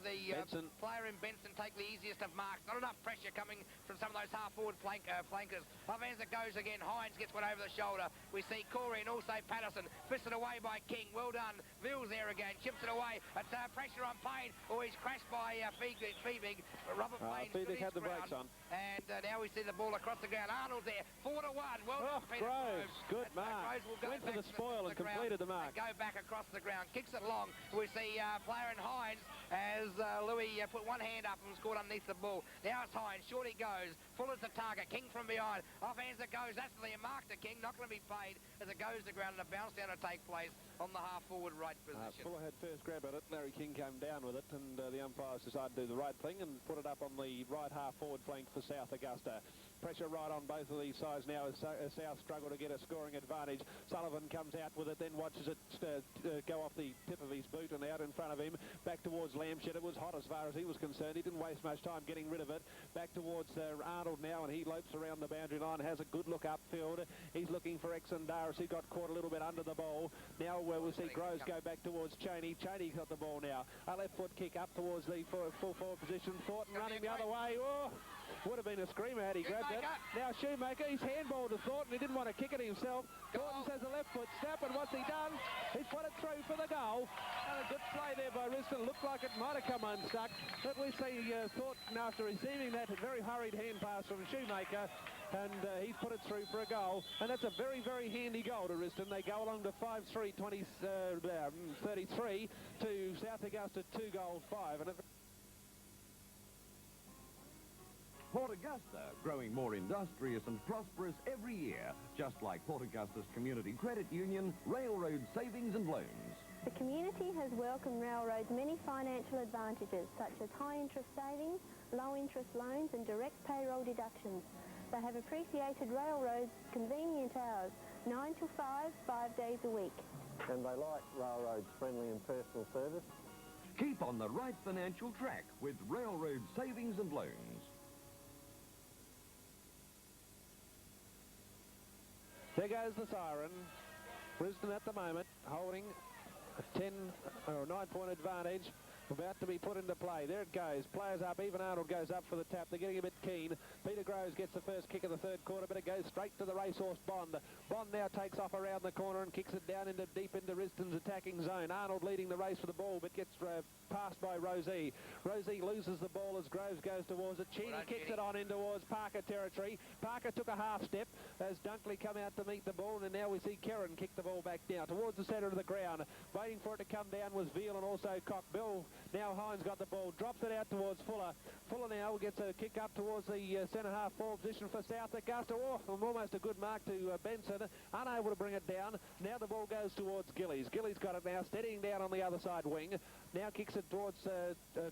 Speaker 1: player in Benson take the easiest of marks. Not enough pressure coming from some of those half-forward flankers. Off hands it goes again. Hines gets one over the shoulder. We see Corey and also Patterson. Fisted away by King. Well done. Veal's there again. Chips it away. It's pressure on Payne. Oh, he's crashed by Feebig. Robert Payne
Speaker 2: Feebig had the brakes on.
Speaker 1: And now we see the ball across the ground. Arnold's there. 4-1. Well done, Peter
Speaker 2: Groves. Good mark. Went for the spoil and completed the mark.
Speaker 1: Go back across the ground. Kicks it long. We see player in Hines as Louis put one hand up and scored underneath the ball. Now it's Hines. Short he goes. Full as the target. King from behind. Off hands it goes. That's the mark to King. Not going to be paid as it goes to the ground and a bounce down to take place on the half-forward right position.
Speaker 2: Fuller had first grab at it. Larry King came down with it, and the umpires decided to do the right thing and put it up on the right half-forward flank for South Augusta. Pressure right on both of these sides now as South struggle to get a scoring advantage. Sullivan comes out with it, then watches it go off the tip of his boot and out in front of him. Back towards Lampshed. It was hot as far as he was concerned. He didn't waste much time getting rid of it. Back towards Arnold now, and he lopes around the boundary line, has a good look upfield. He's looking for Exandaris, who got caught a little bit under the ball. Now we'll see Groves go back towards Cheney. Cheney's got the ball now. A left foot kick up towards the full forward position. Thornton running the other way. Oh, would have been a screamer had he grabbed it. Now Shoemaker, he's handballed to Thornton. He didn't want to kick it himself. Thornton has a left foot snap, and what's he done? He's put it through for the goal. And a good play there by Risdon. Looked like it might have come unstuck. But we see Thornton, after receiving that very hurried hand pass from Shoemaker, and he's put it through for a goal. And that's a very, very handy goal to Risdon. They go along to 5-3, 33 to South Augusta 2-5. And
Speaker 3: Port Augusta, growing more industrious and prosperous every year, just like Port Augusta's Community Credit Union, Railroad Savings and Loans.
Speaker 6: The community has welcomed Railroad's many financial advantages, such as high interest savings, low interest loans and direct payroll deductions. They have appreciated Railroad's convenient hours, 9 to 5, 5 days a week.
Speaker 4: And they like Railroad's friendly and personal service.
Speaker 3: Keep on the right financial track with Railroad Savings and Loans.
Speaker 2: There goes the siren. Risdon at the moment holding a 10 or 9-point advantage, about to be put into play. There it goes. Players up. Even Arnold goes up for the tap. They're getting a bit keen. Peter Groves gets the first kick of the third quarter, but it goes straight to the racehorse Bond. Bond now takes off around the corner and kicks it down deep into Risdon's attacking zone. Arnold leading the race for the ball, but gets passed by Rosie. Rosie loses the ball as Groves goes towards it. Cheney kicks it on in towards Parker territory. Parker took a half step as Dunkley come out to meet the ball, and now we see Kerrin kick the ball back down towards the centre of the ground. Waiting for it to come down was Veal and also Cock. Bill. Now Hines got the ball, drops it out towards Fuller. Fuller now gets a kick up towards the centre half forward position for South Augusta. Oh, almost a good mark to Benson, unable to bring it down. Now the ball goes towards Gillies. Gillies got it now, steadying down on the other side wing. Now kicks it towards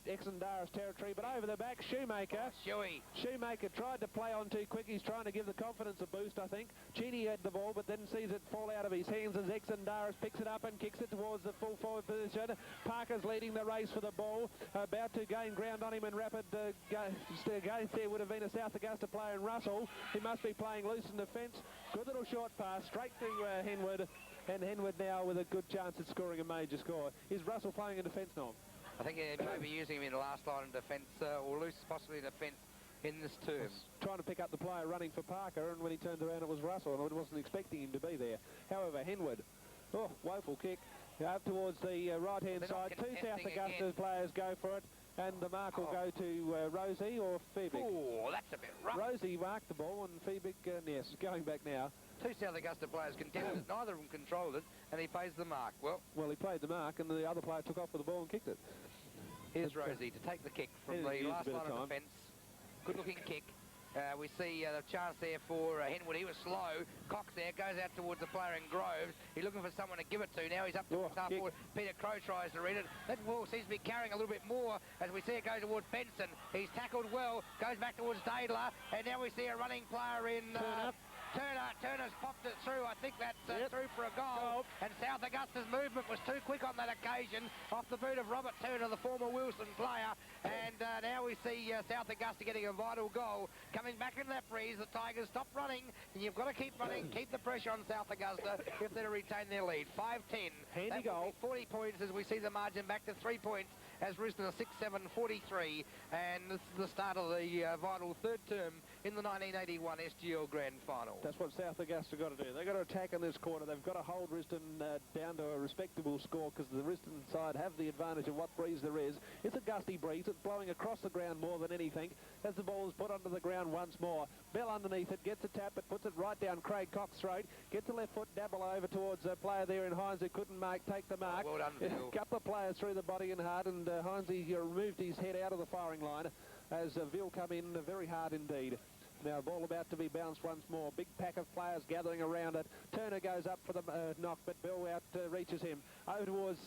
Speaker 2: Exandaris territory, but over the back, Shoemaker. Shoemaker tried to play on too quick. He's trying to give the confidence a boost, I think. Cheney had the ball, but then sees it fall out of his hands as Exandaris picks it up and kicks it towards the full forward position. Parker's leading the race for the ball, about to gain ground on him, and rapid gains there would have been a South Augusta player in Russell. He must be playing loose in defence. Good little short pass straight to Henwood, and Henwood now with a good chance at scoring a major score. Is Russell playing in defence now?
Speaker 1: I think he may be using him in the last line of defence, or loose possibly in defence in this term.
Speaker 2: Trying to pick up the player running for Parker, and when he turned around it was Russell, and I wasn't expecting him to be there. However, Henwood, woeful kick. Up towards the right-hand side. Two South Augusta players go for it. And the mark will go to Rosie or Feebick.
Speaker 1: Oh, that's a bit rough.
Speaker 2: Rosie marked the ball and Feebick, yes, going back now.
Speaker 1: Two South Augusta players contested it. Neither of them controlled it, and he pays the mark. Well,
Speaker 2: he played the mark, and the other player took off with the ball and kicked it.
Speaker 1: Here's Rosie to take the kick from the last line of defence. Good-looking kick. We see the chance there for Henwood. He was slow. Cox there goes out towards the player in Groves. He's looking for someone to give it to. Now he's up towards half forward. Peter Crow tries to read it. That ball seems to be carrying a little bit more as we see it go towards Benson. He's tackled well. Goes back towards Daedler. And now we see a running player in... Turner's popped it through. I think that's through for a goal. And South Augusta's movement was too quick on that occasion. Off the boot of Robert Turner, the former Wilson player. And now we see South Augusta getting a vital goal. Coming back into that breeze, the Tigers stop running. And you've got to keep running, keep the pressure on South Augusta if they're to retain their lead. 5-10.
Speaker 2: Handy goal.
Speaker 1: 40 points as we see the margin back to 3 points as Risdon 6-7-43. And this is the start of the vital third term in the 1981 SGL Grand Final.
Speaker 2: That's what South Augusta got to do. They've got to attack in this quarter. They've got to hold Risdon down to a respectable score because the Risdon side have the advantage of what breeze there is. It's a gusty breeze. It's blowing across the ground more than anything as the ball is put onto the ground once more. Bell underneath it, gets a tap, but puts it right down Craig Cox's throat. Gets a left foot dabble over towards a player there in Hines who couldn't take the mark.
Speaker 1: Well done, Phil.
Speaker 2: A couple of players through the body and hard, and Hines removed his head out of the firing line as Veal come in very hard indeed. Now, ball about to be bounced once more. Big pack of players gathering around it. Turner goes up for the knock, but Bill out reaches him. Over towards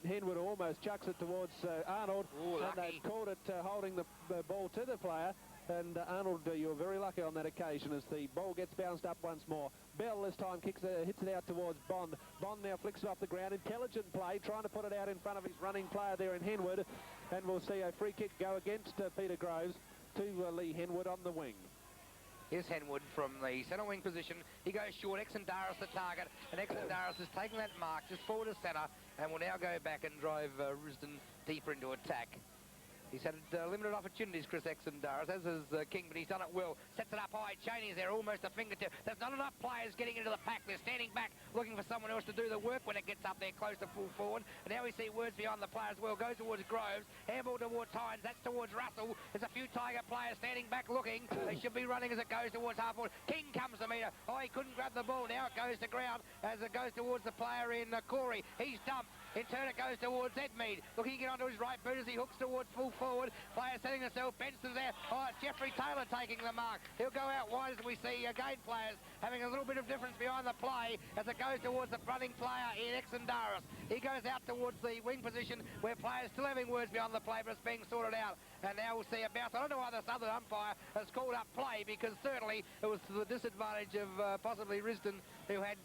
Speaker 2: Henwood, almost chucks it towards Arnold.
Speaker 1: Ooh,
Speaker 2: and they've called it holding the ball to the player. And Arnold, you were very lucky on that occasion as the ball gets bounced up once more. Bell this time hits it out towards Bond. Bond now flicks it off the ground. Intelligent play, trying to put it out in front of his running player there in Henwood. And we'll see a free kick go against Peter Groves to Lee Henwood on the wing.
Speaker 1: Here's Henwood from the centre wing position. He goes short. Exendaris the target. And Exendaris is taking that mark just forward to centre and will now go back and drive Risdon deeper into attack. He's had limited opportunities, Chris Exendaris, as is King, but he's done it well. Sets it up high. Cheney's there, almost a fingertip. There's not enough players getting into the pack. They're standing back, looking for someone else to do the work when it gets up there close to full forward. And now we see Words beyond the player as well. Goes towards Groves. Handball towards Hines. That's towards Russell. There's a few Tiger players standing back looking. They should be running as it goes towards half forward. King comes to meet her. Oh, he couldn't grab the ball. Now it goes to ground as it goes towards the player in Corey. He's dumped. In turn, it goes towards Edmead. Looking to get onto his right boot as he hooks towards full forward. Player setting himself. Benson's there. Oh, it's Jeffrey Taylor taking the mark. He'll go out wide as we see again players having a little bit of difference behind the play as it goes towards the fronting player in Exendaris. He goes out towards the wing position where players still having words beyond the play, but it's being sorted out. And now we'll see a bounce. I don't know why this other umpire has called up play because certainly it was to the disadvantage of possibly Risdon who had...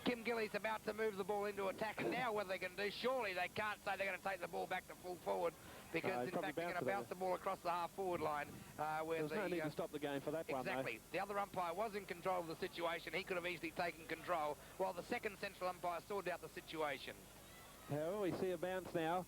Speaker 1: Kim Gillies about to move the ball into attack, and now what they can do, surely they can't say they're going to take the ball back to full forward because in fact they're going to bounce the ball across the half-forward line. Where
Speaker 2: There's no need to stop the game for that one,
Speaker 1: exactly. The other umpire was in control of the situation. He could have easily taken control, while the second central umpire sorted out the situation.
Speaker 2: However, we see a bounce now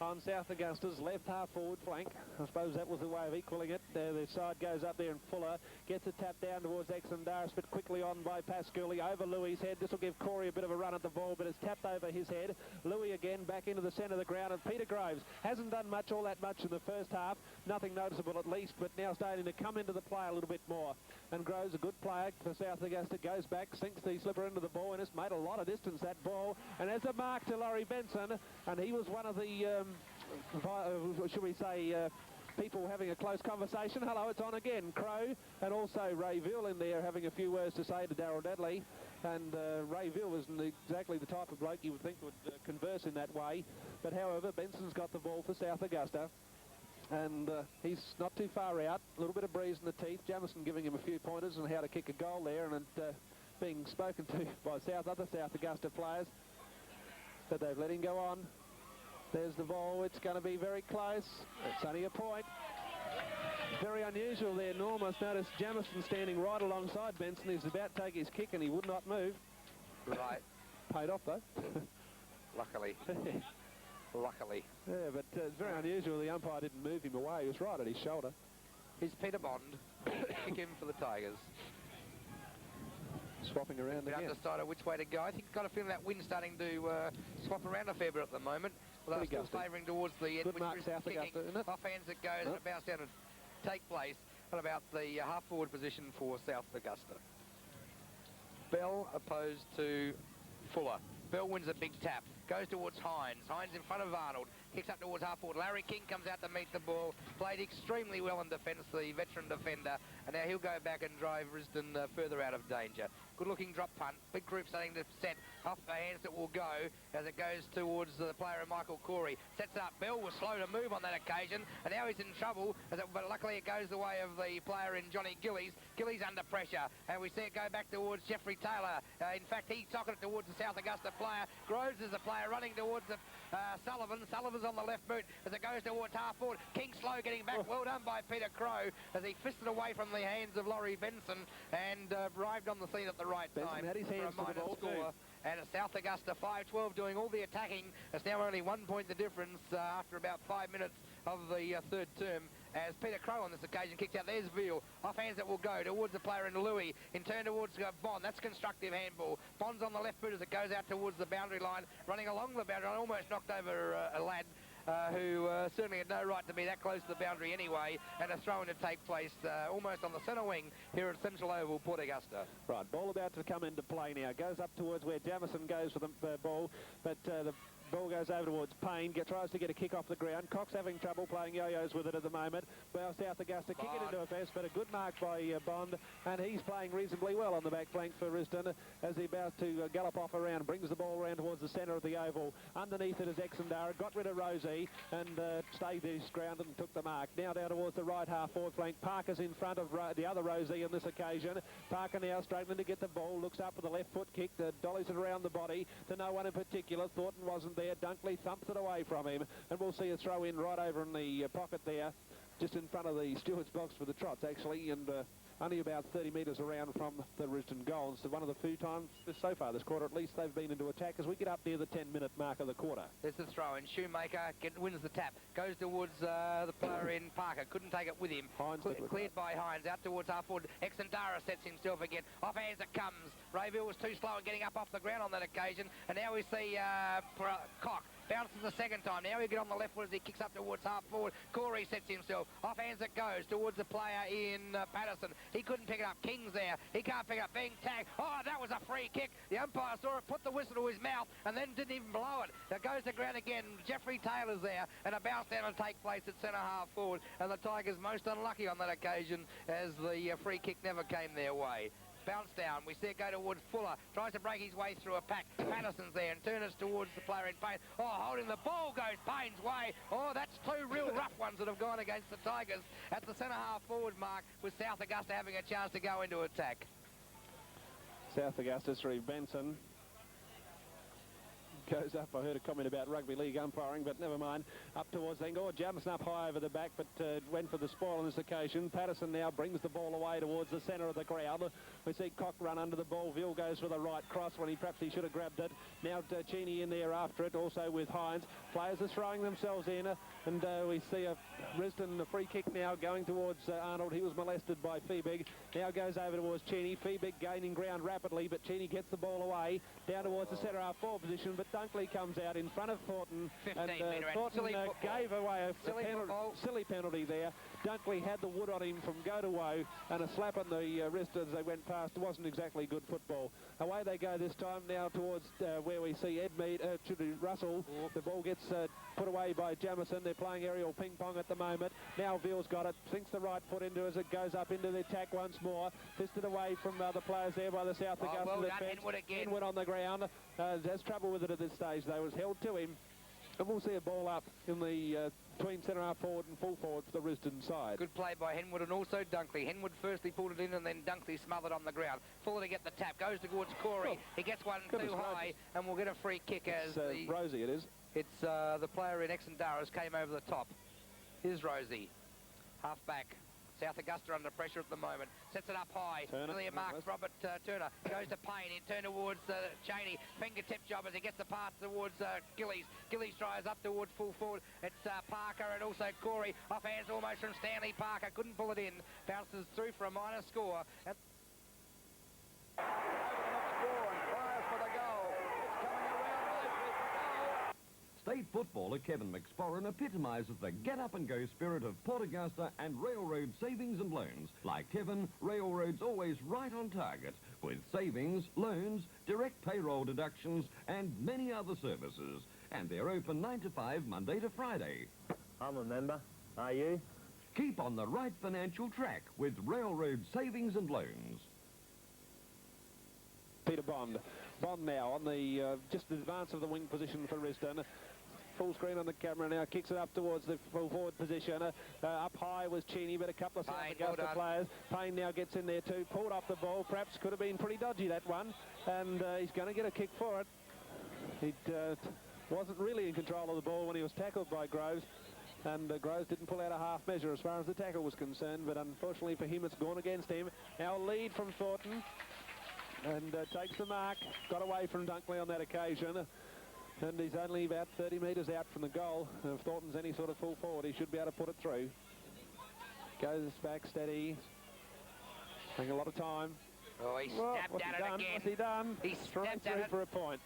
Speaker 2: on South Augusta's left half-forward flank. I suppose that was the way of equaling it. The side goes up there and Fuller gets a tap down towards Exendaris, but quickly on by Pasculi over Louis' head. This will give Corey a bit of a run at the ball, but it's tapped over his head. Louis again back into the centre of the ground, and Peter Groves hasn't done all that much in the first half. Nothing noticeable at least, but now starting to come into the play a little bit more. And Groves, a good player for South Augusta, goes back, sinks the slipper into the ball, and it's made a lot of distance, that ball. And there's a mark to Laurie Benson, and he was one of the... should we say, people having a close conversation. Hello, it's on again. Crow and also Ray Veal in there having a few words to say to Darryl Dudley. And Ray Veal isn't exactly the type of bloke you would think would converse in that way. But however, Benson's got the ball for South Augusta. And he's not too far out. A little bit of breeze in the teeth. Jamison giving him a few pointers on how to kick a goal there. And being spoken to by other South Augusta players. But they've let him go on. There's the ball. It's going to be very close. It's only a point. Very unusual there, Norm. I noticed Jamison standing right alongside Benson. He's about to take his kick and he would not move.
Speaker 1: Right.
Speaker 2: Paid off, though.
Speaker 1: Luckily. Luckily.
Speaker 2: Yeah, but it's very unusual. The umpire didn't move him away. He was right at his shoulder.
Speaker 1: Here's Peter Bond. Kick him for the Tigers.
Speaker 2: Swapping around again.
Speaker 1: Undecided which way to go. I think he's got a feeling that wind's starting to swap around a fair bit at the moment. Well, they're still favouring towards the end,
Speaker 2: Good
Speaker 1: which
Speaker 2: mark,
Speaker 1: is
Speaker 2: South
Speaker 1: kicking.
Speaker 2: Augusta, isn't it?
Speaker 1: Offhands it goes, and it bounces down to take place at about the half-forward position for South Augusta. Bell opposed to Fuller. Bell wins a big tap. Goes towards Hines. Hines in front of Arnold. Kicks up towards half-forward. Larry King comes out to meet the ball. Played extremely well in defence, the veteran defender. And now he'll go back and drive Risdon further out of danger. Good-looking drop punt. Big group starting to set. Off the hands it will go as it goes towards the player Michael Corey. Sets it up. Bell was slow to move on that occasion. And now he's in trouble. But luckily it goes the way of the player in Johnny Gillies. Gillies under pressure. And we see it go back towards Jeffrey Taylor. In fact, he socketed it towards the South Augusta player. Groves is the player running towards the, Sullivan. Sullivan's on the left boot as it goes towards half-forward. King slow getting back. Well done by Peter Crow as he fisted away from the hands of Laurie Benson and arrived on the scene at the right time.
Speaker 2: Had his hands
Speaker 1: for a minor score. And it's South Augusta 5-12 doing all the attacking. It's now only 1 point the difference after about 5 minutes of the third term as Peter Crow on this occasion kicks out. There's Veal. Off hands it will go towards the player in Louis. In turn towards Bond. That's constructive handball. Bond's on the left boot as it goes out towards the boundary line. Running along the boundary line. Almost knocked over a lad who certainly had no right to be that close to the boundary anyway. And a throw-in to take place almost on the centre wing here at Central Oval, Port Augusta.
Speaker 2: Right, ball about to come into play now. Goes up towards where Jamison goes for the ball, but the ball goes over towards Payne, tries to get a kick off the ground. Cox having trouble playing yo-yos with it at the moment. Well, South Augusta kick it into a fest, but a good mark by Bond, and he's playing reasonably well on the back flank for Risdon as he about to gallop off around, brings the ball around towards the centre of the oval. Underneath it is Exendara, got rid of Rosie and stayed his ground and took the mark. Now down towards the right half forward flank. Parker's in front of the other Rosie on this occasion. Parker now struggling to get the ball, looks up with a left foot kick, dollies it around the body to no one in particular. Thornton wasn't there. Dunkley thumps it away from him, and we'll see a throw in right over in the pocket there, just in front of the Stewart's box for the Trots actually, and only about 30 metres around from the Risdon goal. So one of the few times so far this quarter at least they've been into attack as we get up near the 10-minute mark of the quarter.
Speaker 1: There's the throw in. Shoemaker wins the tap, goes towards the player in Parker, couldn't take it with him.
Speaker 2: Hines
Speaker 1: cleared by Hines, out towards half forward. Exendara sets himself again. Off hands it comes. Rayville was too slow in getting up off the ground on that occasion, and now we see Cock bounces the second time. Now he get on the left foot as he kicks up towards half forward. Corey sets himself. Off hands it goes towards the player in Patterson. He couldn't pick it up. King's there. He can't pick it up. Being tagged. Oh, that was a free kick. The umpire saw it, put the whistle to his mouth, and then didn't even blow it. It goes to ground again. Jeffrey Taylor's there, and a bounce down will take place at centre half forward. And the Tigers most unlucky on that occasion as the free kick never came their way. Bounce down. We see it go towards Fuller. Tries to break his way through a pack. Patterson's there and turns towards the player in Payne. Oh, holding the ball goes Payne's way. Oh, that's two real rough ones that have gone against the Tigers at the centre half forward mark, with South Augusta having a chance to go into attack.
Speaker 2: South Augusta through Benson. Goes up. I heard a comment about rugby league umpiring, but never mind. Up towards Engel. Jamison up high over the back, but went for the spoil on this occasion. Patterson now brings the ball away towards the centre of the ground. We see Cock run under the ball. Veal goes for the right cross when perhaps he should have grabbed it. Now Cheney in there after it, also with Hines. Players are throwing themselves in, and we see a Risdon a free kick now going towards Arnold. He was molested by Feebig. Now goes over towards Cheney. Feebig gaining ground rapidly, but Cheney gets the ball away down towards the centre half forward position, but Dunkley comes out in front of Thornton, and Thornton gave away a silly penalty there. Dunkley had the wood on him from go to woe, and a slap on the wrist as they went past. It wasn't exactly good football. Away they go this time now towards where we see Russell. The ball gets put away by Jamison. They're playing aerial ping pong at the moment. Now Veal's got it, sinks the right foot into as it goes up into the attack once more. Fisted away from the players there by the South Augusta
Speaker 1: well
Speaker 2: defence.
Speaker 1: Henwood
Speaker 2: on the ground. Has trouble with it at this stage though. Was held to him. And we'll see a ball up in the between centre half forward and full forward for the Risdon side.
Speaker 1: Good play by Henwood and also Dunkley. Henwood firstly pulled it in and then Dunkley smothered on the ground. Fuller to get the tap. Goes towards Corey. He gets one too high and we'll get a free kick as
Speaker 2: Rosie it is.
Speaker 1: It's the player in Exendara's came over the top. Here's Rosie. Half back. South Augusta under pressure at the moment. Sets it up high. Clear mark, Robert Turner. Goes to Payne. In turn towards Cheney. Fingertip job as he gets the pass towards Gillies. Gillies tries up towards full forward. It's Parker and also Corey. Off hands almost from Stanley Parker. Couldn't pull it in. Bounces through for a minor score. And
Speaker 7: over the next score and fires for the goal. It's coming around nicely for goal.
Speaker 3: Late footballer Kevin McSporran epitomises the get-up-and-go spirit of Port Augusta and Railroad Savings and Loans. Like Kevin, Railroad's always right on target with savings, loans, direct payroll deductions and many other services. And they're open 9 to 5 Monday to Friday.
Speaker 4: I'm a member. Are you?
Speaker 3: Keep on the right financial track with Railroad Savings and Loans.
Speaker 2: Peter Bond. Bond now on the just advance of the wing position for Risdon. Full screen on the camera now, kicks it up towards the full forward position. Up high was Cheney, but a couple of South Augusta players. Payne now gets in there too, pulled off the ball. Perhaps could have been pretty dodgy, that one. And he's going to get a kick for it. He wasn't really in control of the ball when he was tackled by Groves. And Groves didn't pull out a half measure as far as the tackle was concerned, but unfortunately for him, it's gone against him. Now lead from Thornton, and takes the mark. Got away from Dunkley on that occasion, and he's only about 30 metres out from the goal. If Thornton's any sort of full forward, he should be able to put it through. Goes back steady, taking a lot of time.
Speaker 1: Oh, he stabbed at it again.
Speaker 2: What's he done?
Speaker 1: He stabbed at it
Speaker 2: for a point.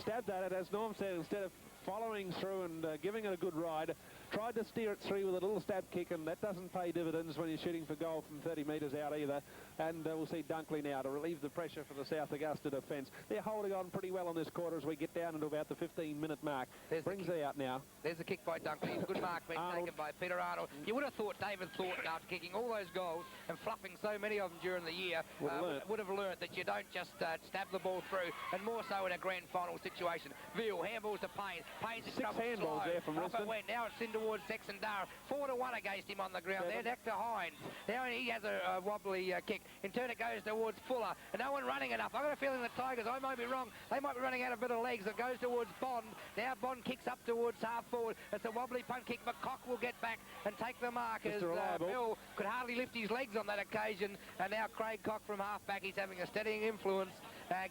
Speaker 2: Stabbed at it, as Norm said, instead of following through and giving it a good ride. Tried to steer it through with a little stab kick, and that doesn't pay dividends when you're shooting for goal from 30 metres out either. And we'll see Dunkley now to relieve the pressure for the South Augusta defence. They're holding on pretty well in this quarter as we get down into about the 15-minute mark. Brings it out now.
Speaker 1: There's a kick by Dunkley. Good mark being taken by Peter Arnold. You would have thought David Thornton, after kicking all those goals and fluffing so many of them during the year, would have learnt that you don't just stab the ball through, and more so in a grand final situation. Veal, handballs to Payne. Payne's in trouble.
Speaker 2: 6 handballs there from Risdon.
Speaker 1: It went. Now it's in towards Exendara. 4-1 against him on the ground. There, back to Hines. Now he has a wobbly kick. In turn it goes towards Fuller. And no one running enough. I've got a feeling the Tigers, I might be wrong, they might be running out a bit of legs. It goes towards Bond. Now Bond kicks up towards half forward. It's a wobbly punt kick, but Cock will get back and take the mark as Bill could hardly lift his legs on that occasion. And now Craig Cock from half back, he's having a steadying influence.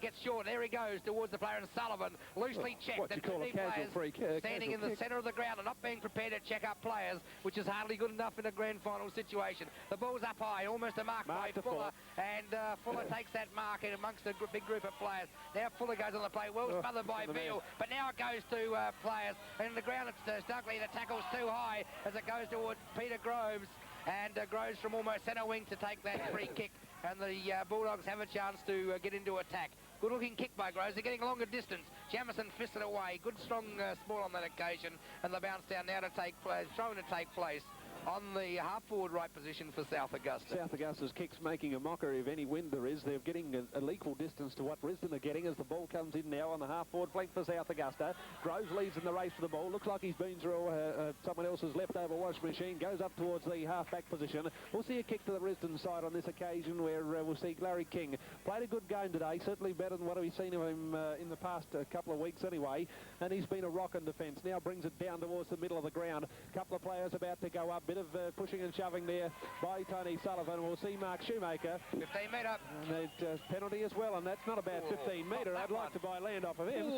Speaker 1: Gets short. There he goes towards the player, and Sullivan loosely checked.
Speaker 2: What you call a casual free kick.
Speaker 1: Standing in the centre of the ground and not being prepared to check up players, which is hardly good enough in a grand final situation. The ball's up high, almost a mark by Fuller, and Fuller takes that mark in amongst a big group of players. Now Fuller goes on the play, well smothered by Beale, but now it goes to players, and in the ground it's Dunkley. The tackle's too high as it goes towards Peter Groves, and Groves from almost centre wing to take that free kick. And the Bulldogs have a chance to get into attack. Good-looking kick by Groves. They're getting a longer distance. Jamison fisted away. Good, strong small on that occasion. And the bounce down now to take place, thrown to take place on the half-forward right position for South Augusta.
Speaker 2: South Augusta's kick's making a mockery of any wind there is. They're getting an equal distance to what Risdon are getting as the ball comes in now on the half-forward flank for South Augusta. Groves leads in the race for the ball. Looks like he's been through someone else's leftover washing machine. Goes up towards the half-back position. We'll see a kick to the Risdon side on this occasion where we'll see Larry King. Played a good game today, certainly better than what we've seen of him in the past couple of weeks anyway. And he's been a rock in defence. Now brings it down towards the middle of the ground. A couple of players about to go up. Bit of pushing and shoving there by Tony Sullivan. We'll see Mark Shoemaker.
Speaker 1: 15 metre.
Speaker 2: And a penalty as well, and that's not a bad 15 metre. I'd like to buy land off of him.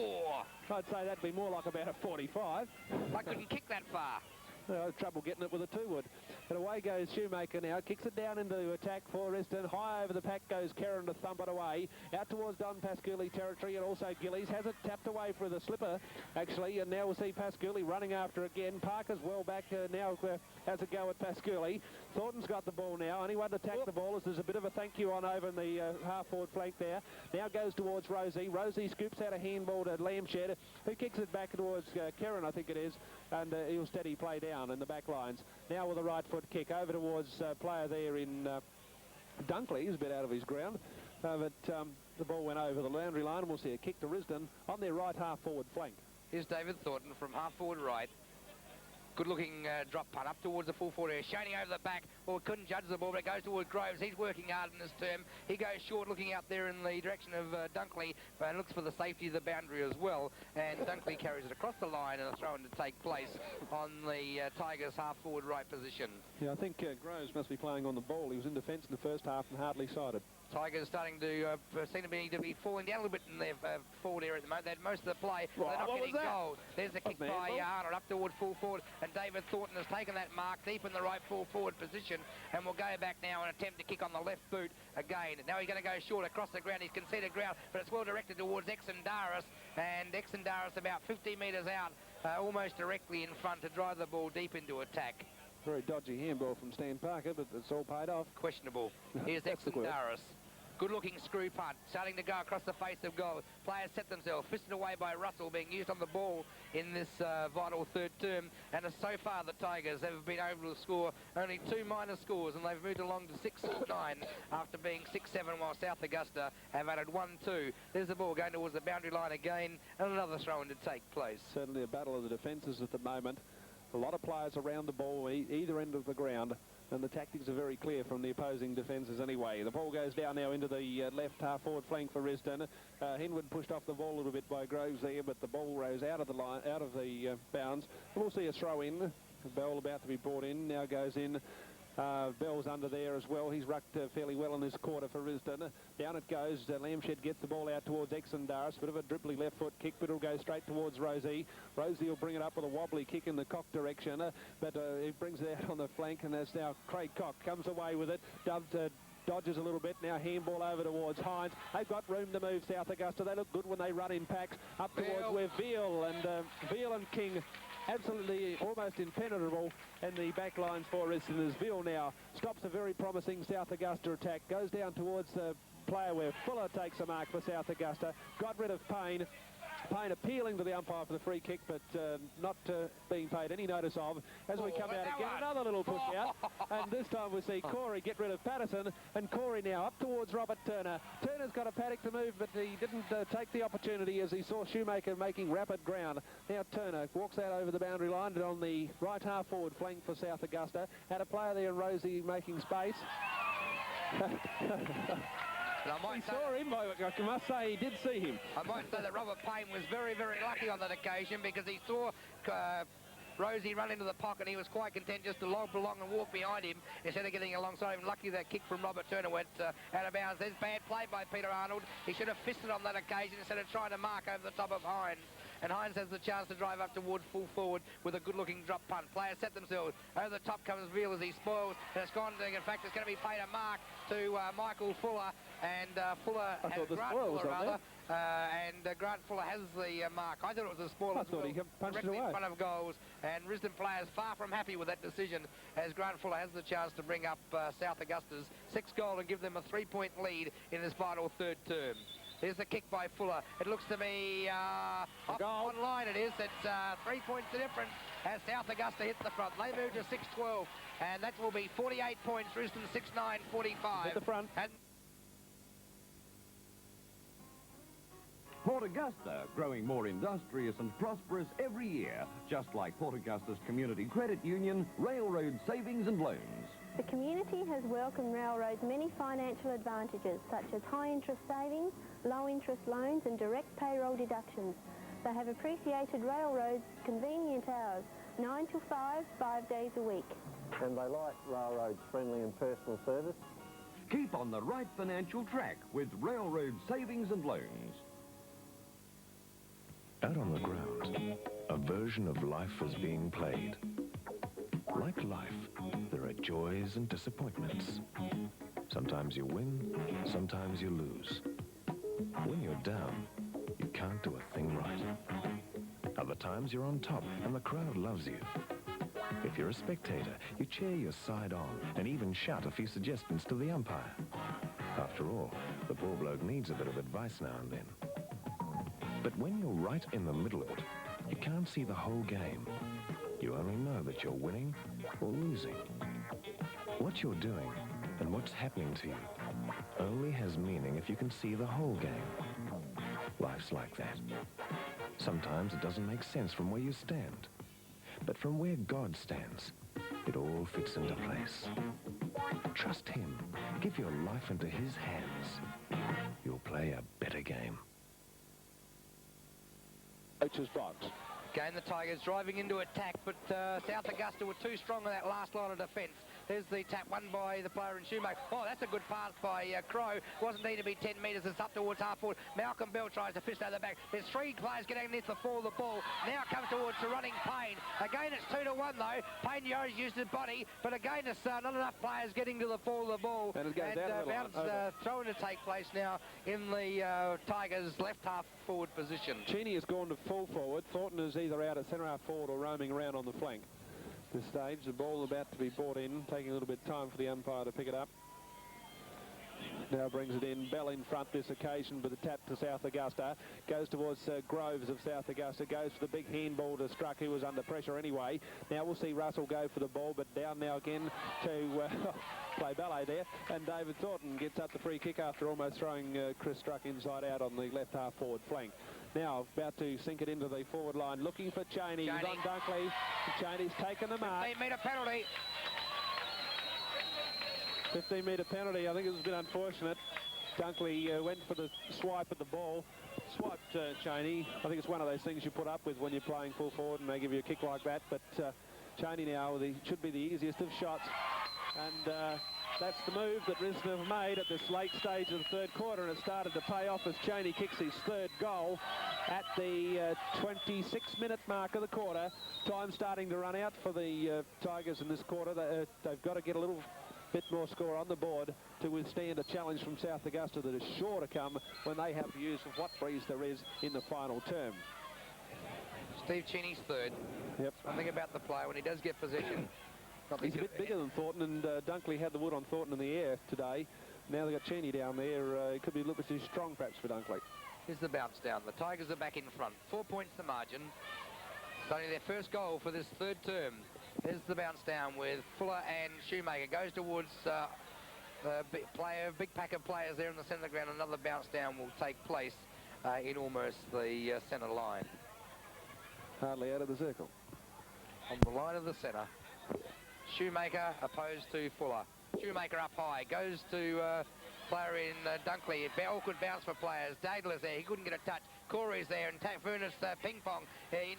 Speaker 2: I'd say that'd be more like about a 45.
Speaker 1: I couldn't kick that far.
Speaker 2: Trouble getting it with a 2-wood. But away goes Shoemaker now. Kicks it down into attack for Risdon. High over the pack goes Kerrin to thump it away. Out towards Don Pascouli territory, and also Gillies. Has it tapped away for the slipper, actually. And now we'll see Pascouli running after again. Parker's well back now has a go at Pascouli. Thornton's got the ball now. Anyone to attack the ball as there's a bit of a thank you on over in the half-forward flank there. Now goes towards Rosie. Rosie scoops out a handball to Lamshed, who kicks it back towards Kerrin, I think it is. And he'll steady play down in the back lines. Now with a right foot kick over towards player there in Dunkley. He's a bit out of his ground. But the ball went over the boundary line, and we'll see a kick to Risdon on their right half-forward flank.
Speaker 1: Here's David Thornton from half-forward right. Good-looking drop punt up towards the full forward area. Shoney over the back. Well, couldn't judge the ball, but it goes towards Groves. He's working hard in this term. He goes short, looking out there in the direction of Dunkley, and looks for the safety of the boundary as well. And Dunkley carries it across the line, and a throw-in to take place on the Tigers' half-forward right position.
Speaker 2: Yeah, I think Groves must be playing on the ball. He was in defence in the first half and hardly sighted.
Speaker 1: Tigers starting to seem to be falling down a little bit in their forward area at the moment. They had most of the play, but they're not getting goals. There's the kick by Arnold up toward full forward, and David Thornton has taken that mark deep in the right full forward position, and will go back now and attempt to kick on the left boot again. Now he's going to go short across the ground. He's conceded ground, but it's well directed towards Exendaris, and Exendaris about 50 metres out. almost directly in front to drive the ball deep into attack.
Speaker 2: Very dodgy handball from Stan Parker, but it's all paid off.
Speaker 1: Questionable. Here's Exendaris. Good-looking screw punt, starting to go across the face of goal. Players set themselves, fisted away by Russell, being used on the ball in this vital third term. And so far, the Tigers have been able to score only 2 minor scores, and they've moved along to 6-9 after being 6-7, while South Augusta have added 1-2. There's the ball going towards the boundary line again, and another throw-in to take place.
Speaker 2: Certainly a battle of the defences at the moment. A lot of players around the ball, either end of the ground. And the tactics are very clear from the opposing defences anyway. The ball goes down now into the left half-forward flank for Risdon. Henwood pushed off the ball a little bit by Groves there, but the ball rose out of the line, out of the bounds. We'll see a throw-in. Bell about to be brought in. Now goes in. Bell's under there as well. He's rucked fairly well in this quarter for Risdon. Down it goes. Lamshed gets the ball out towards Exendaris. Bit of a dribbly left foot kick, but it'll go straight towards Rosie. Rosie will bring it up with a wobbly kick in the Cock direction, but he brings it out on the flank, and that's now Craig Cock comes away with it. Dodges a little bit. Now handball over towards Hines. They've got room to move, South Augusta. They look good when they run in packs. Up towards where Veal and King absolutely almost impenetrable in the back lines for Risdon. As Veal now stops a very promising South Augusta attack. Goes down towards the player where Fuller takes a mark for South Augusta. Got rid of Payne. Payne appealing to the umpire for the free kick, but not being paid any notice of. As we come out again, another little push out. And this time we see Corey get rid of Patterson. And Corey now up towards Robert Turner. Turner's got a paddock to move, but he didn't take the opportunity as he saw Shoemaker making rapid ground. Now Turner walks out over the boundary line and on the right half forward flank for South Augusta. Had a player there, Rosie, making space. He saw him, I must say he did see him.
Speaker 1: I might say that Robert Payne was very, very lucky on that occasion, because he saw Rosie run into the pocket. He was quite content just to lob along and walk behind him instead of getting alongside him. Lucky that kick from Robert Turner went out of bounds. There's bad play by Peter Arnold. He should have fisted on that occasion instead of trying to mark over the top of Hines. And Hines has the chance to drive up towards full forward with a good-looking drop punt. Players set themselves. Over the top comes Veal as he spoils, and it's gone. In fact, it's going to be paid a mark to Michael Fuller, and Fuller has Grant Fuller rather. Grant Fuller has the mark. I thought it was a spoil.
Speaker 2: I thought he punched it away
Speaker 1: in front of goals, and Risdon players far from happy with that decision, as Grant Fuller has the chance to bring up South Augusta's 6th goal and give them a 3-point lead in this vital third term. Here's the kick by Fuller. It looks to be on line. It is. It's 3 points the difference as South Augusta hits the front. They move to 6-12, and that will be 48 points. Risdon 6-9-45.
Speaker 2: At the front.
Speaker 1: And
Speaker 3: Port Augusta, growing more industrious and prosperous every year, just like Port Augusta's Community Credit Union, Railroad Savings and Loans.
Speaker 6: The community has welcomed Railroad's many financial advantages, such as high-interest savings, low-interest loans and direct payroll deductions. They have appreciated Railroad's convenient hours, 9 to 5, 5 days a week.
Speaker 4: And they like Railroad's friendly and personal service.
Speaker 3: Keep on the right financial track with Railroad Savings and Loans.
Speaker 7: Out on the ground, a version of life is being played. Like life, there are joys and disappointments. Sometimes you win, sometimes you lose. When you're down, you can't do a thing right. Other times you're on top and the crowd loves you. If you're a spectator, you cheer your side on and even shout a few suggestions to the umpire. After all, the poor bloke needs a bit of advice now and then. But when you're right in the middle of it, you can't see the whole game. You only know that you're winning or losing. What you're doing and what's happening to you only has meaning if you can see the whole game. Life's like that. Sometimes it doesn't make sense from where you stand. But from where God stands, it all fits into place. Trust him. Give your life into his hands. You'll play a better game.
Speaker 2: Coach's box.
Speaker 1: Again, the Tigers driving into attack, but South Augusta were too strong on that last line of defence. There's the tap won by the player in Shoemaker. Oh, that's a good pass by Crow. Wasn't need to be 10 metres. It's up towards half forward. Malcolm Bell tries to fist out the back. There's 3 players getting underneath the fall of the ball. Now comes towards the running Payne. Again, it's 2-1 though. Payne Yo's used his body, but again, it's not enough players getting to the fall of the ball.
Speaker 2: And it goes out
Speaker 1: bounce throwing to take place now in the Tigers' left half forward position.
Speaker 2: Cheney has gone to full forward. Thornton has either out at centre half forward or roaming around on the flank. At this stage, the ball about to be brought in, taking a little bit of time for the umpire to pick it up. Now brings it in. Bell in front this occasion, but the tap to South Augusta. Goes towards Groves of South Augusta. Goes for the big handball to Struck, who was under pressure anyway. Now we'll see Russell go for the ball, but down now again to play ballet there. And David Thornton gets up the free kick after almost throwing Chris Struck inside out on the left half forward flank. Now about to sink it into the forward line, looking for Cheney. He's on Dunkley. Cheney's taken the mark.
Speaker 1: 15-metre penalty.
Speaker 2: 15-metre penalty. I think it was a bit unfortunate. Dunkley went for the swipe at the ball. Swiped Cheney. I think it's one of those things you put up with when you're playing full forward and they give you a kick like that. But Cheney now should be the easiest of shots. And that's the move that Risdon have made at this late stage of the third quarter, and it started to pay off as Cheney kicks his third goal at the 26-minute mark of the quarter. Time starting to run out for the Tigers in this quarter. They've got to get a little bit more score on the board to withstand a challenge from South Augusta that is sure to come when they have use of what breeze there is in the final term.
Speaker 1: Steve Cheney's third.
Speaker 2: Yep.
Speaker 1: Something about the player when he does get possession.
Speaker 2: He's a bit bigger than Thornton, and Dunkley had the wood on Thornton in the air today. Now they've got Cheney down there. It could be a little bit too strong perhaps for Dunkley.
Speaker 1: Here's the bounce down. The Tigers are back in front. 4 points the margin. It's only their first goal for this third term. There's the bounce down with Fuller and Shoemaker. Goes towards the big pack of players there in the centre of the ground. Another bounce down will take place in almost the centre line.
Speaker 2: Hardly out of the circle.
Speaker 1: On the line of the centre. Shoemaker opposed to Fuller. Shoemaker up high. Goes to player in Dunkley. Awkward bounce for players. Dadler's there. He couldn't get a touch. Corey's there, and Furnace ping-pong.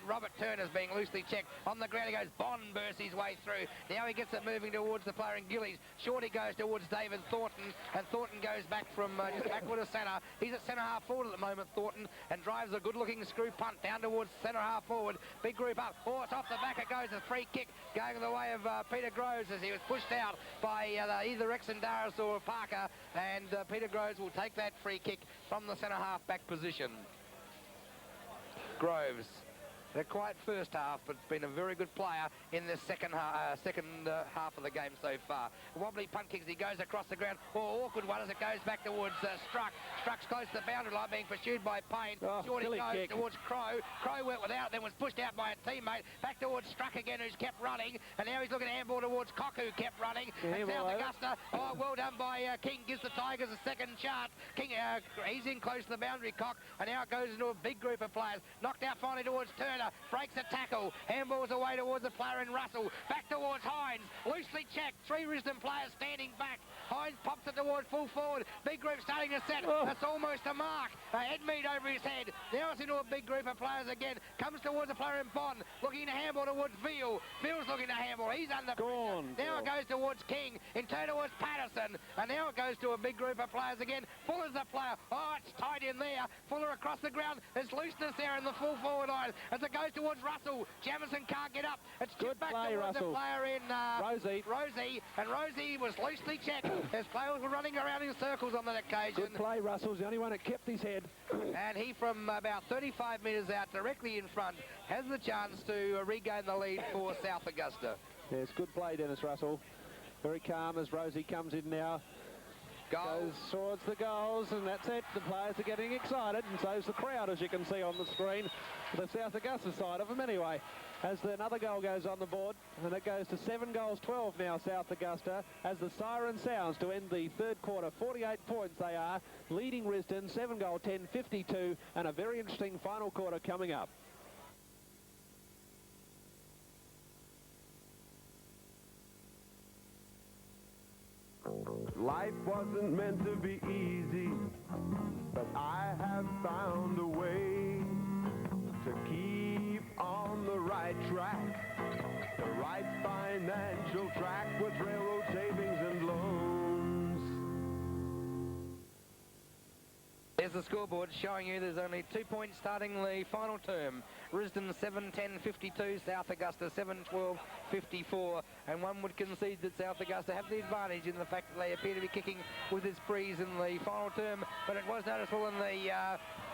Speaker 1: Robert Turner's being loosely checked. On the ground he goes. Bond bursts his way through. Now he gets it moving towards the player in Gillies. Shorty goes towards David Thornton, and Thornton goes back from just backward of centre. He's at centre half forward at the moment, Thornton, and drives a good-looking screw punt down towards centre half forward. Big group up. Oh, it's off the back. It goes. A free kick going the way of Peter Groves as he was pushed out by either Exendaris or Parker, and Peter Groves will take that free kick from the centre half back position. Groves, a quiet first half, but been a very good player in the second half of the game so far. Wobbly punt kicks, he goes across the ground. Oh, awkward one as it goes back towards Struck. Struck's close to the boundary line, being pursued by Payne. Shorty goes
Speaker 2: kick
Speaker 1: towards Crow. Crow went without, then was pushed out by a teammate. Back towards Struck again, who's kept running. And now he's looking at handball towards Cock, who kept running. And South Augusta, well done by King, gives the Tigers a second chance. King, he's in close to the boundary, Cock. And now it goes into a big group of players. Knocked out finally towards Turner. Breaks a tackle. Handballs away towards the player in Russell. Back towards Hines. Loosely checked. 3 Risdon players standing back. Hines pops it towards full forward. Big group starting to set. That's almost a mark. Edmead over his head. Now it's into a big group of players again. Comes towards the player in Bond. Looking to handball towards Veal. Veal's looking to handball. He's under pressure. Now it goes towards King. In turn towards Patterson. And now it goes to a big group of players again. Fuller's the player. Oh, it's tight in there. Fuller across the ground. There's looseness there in the full forward line. As it goes towards Russell. Jamison can't get up. It's good back towards the player in Rosie. And Rosie was loosely checked as players were running around in circles on that occasion.
Speaker 2: Good play, Russell's the only one that kept his head.
Speaker 1: And he, from about 35 metres out, directly in front, has the chance to regain the lead for South Augusta.
Speaker 2: Yes, good play, Dennis Russell. Very calm as Rosie comes in now. Goes towards the goals, and that's it. The players are getting excited, and so's the crowd, as you can see on the screen. The South Augusta side of them anyway. As another goal goes on the board, and it goes to 7-12 now, South Augusta, as the siren sounds to end the third quarter. 48 points they are, leading Risdon, 7-10, 52, and a very interesting final quarter coming up.
Speaker 5: Life wasn't meant to be easy, but I have found a way to keep on the right track, the right financial track with railroad savings and loans.
Speaker 1: There's the scoreboard showing you there's only 2 points starting the final term. Risdon 7-10-52, South Augusta 7-12 54, and one would concede that South Augusta have the advantage in the fact that they appear to be kicking with this breeze in the final term, but it was noticeable in the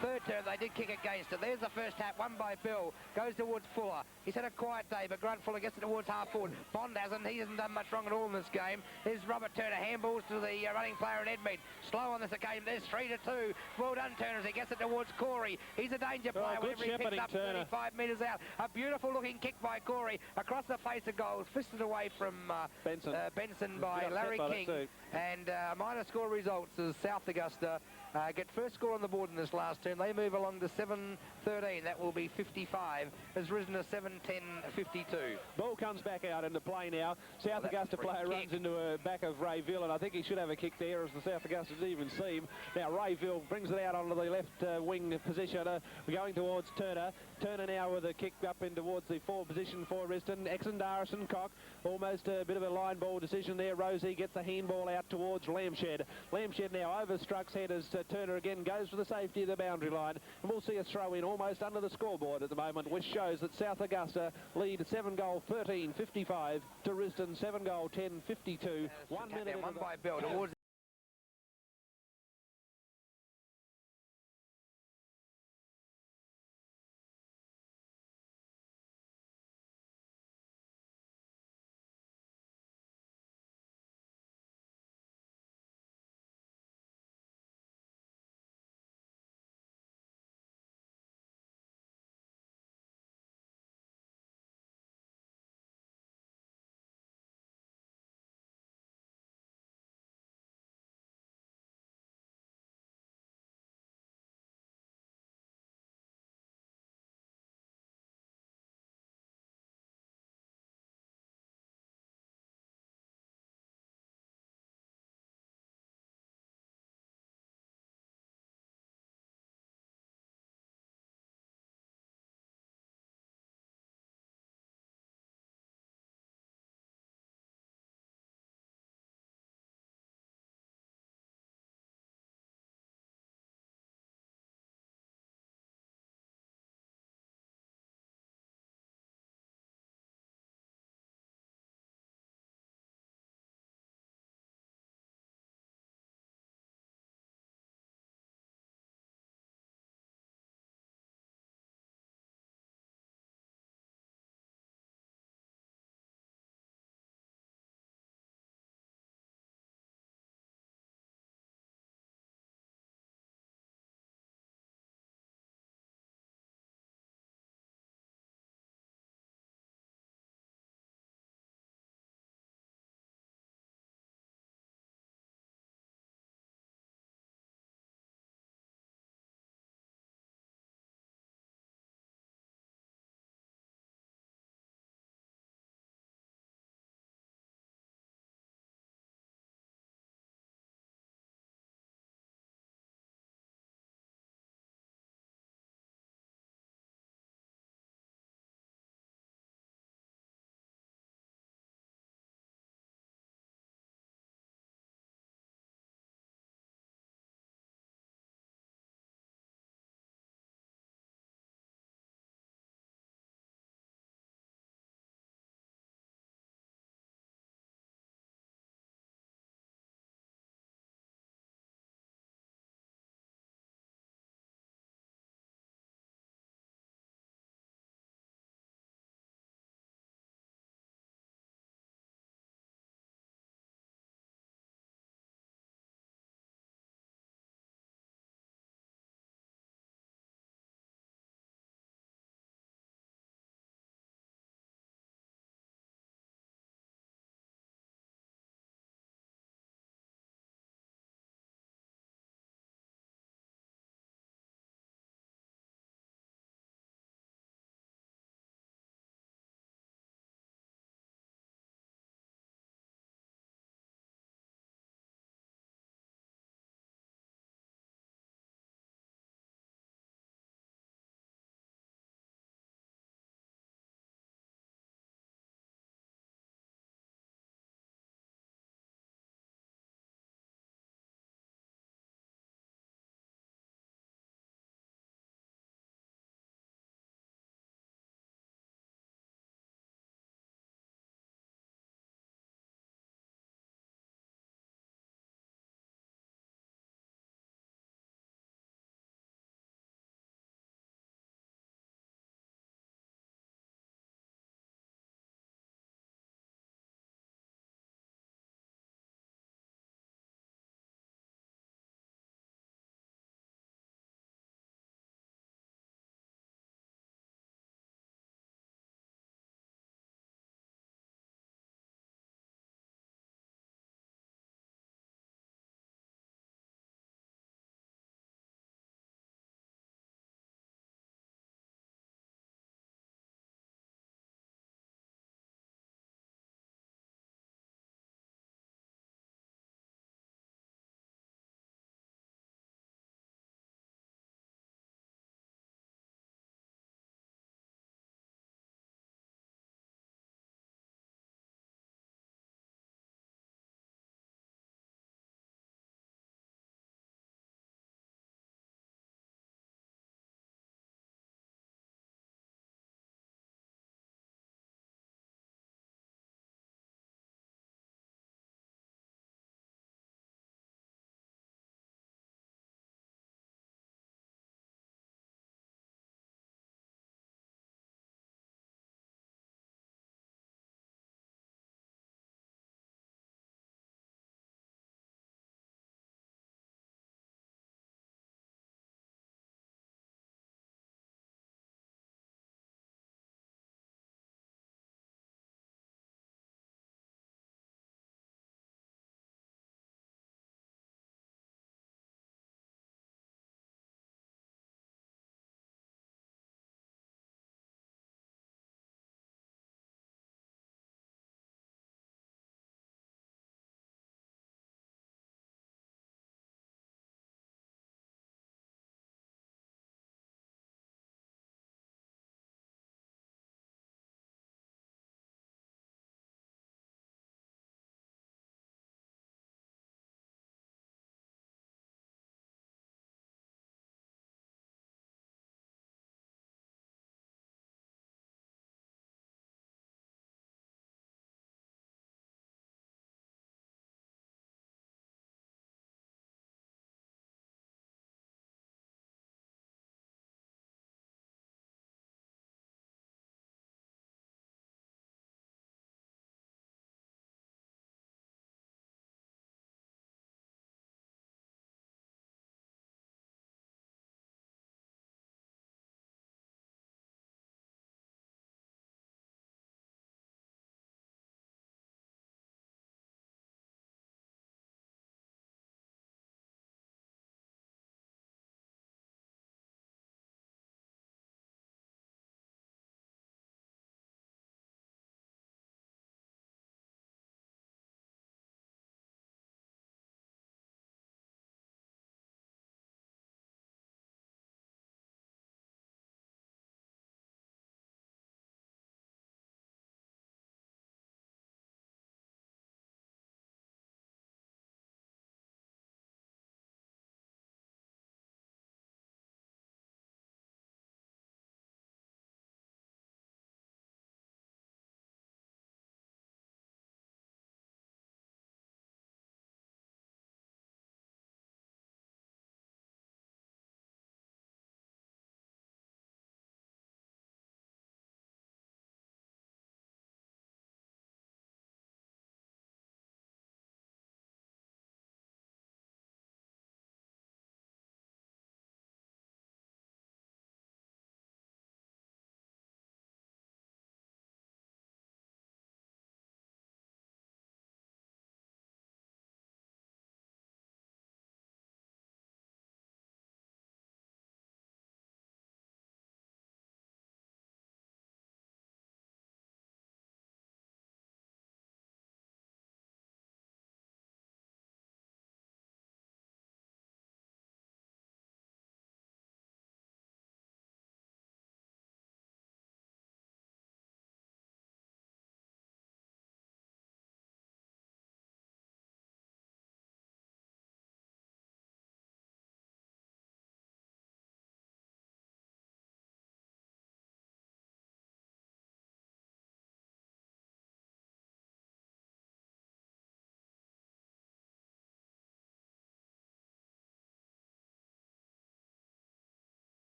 Speaker 1: third term they did kick against it. There's the first tap, won by Bill, goes towards Fuller. He's had a quiet day, but Grant Fuller gets it towards half forward. Bond hasn't, he hasn't done much wrong at all in this game. There's Robert Turner, handballs to the running player in Edmead. Slow on this occasion, there's 3-2. Well done, Turner, as he gets it towards Corey. He's a danger player whenever he picks up 35 metres out. A beautiful looking kick by Corey across the face of goals, fisted away from Benson by Larry King. And minor score results as South Augusta get first score on the board in this last turn. They move along to 7-13. That will be 55. Has risen to 7-10-52.
Speaker 2: Ball comes back out into play now. South Augusta player runs into a back of Rayville, and I think he should have a kick there, as the South Augusta didn't even see him. Now Rayville brings it out onto the left wing position, going towards Turner. Turner now with a kick up in towards the forward position for Risdon. Exendarison, Cock, almost a bit of a line ball decision there. Rosie gets the handball out towards Lamshed. Lamshed now overstrucks head as Turner again goes for the safety of the boundary line. And we'll see a throw in almost under the scoreboard at the moment, which shows that South Augusta lead 7-goal 13-55 to Risdon 7-goal 10-52. 1 minute.
Speaker 1: Won by Bill towards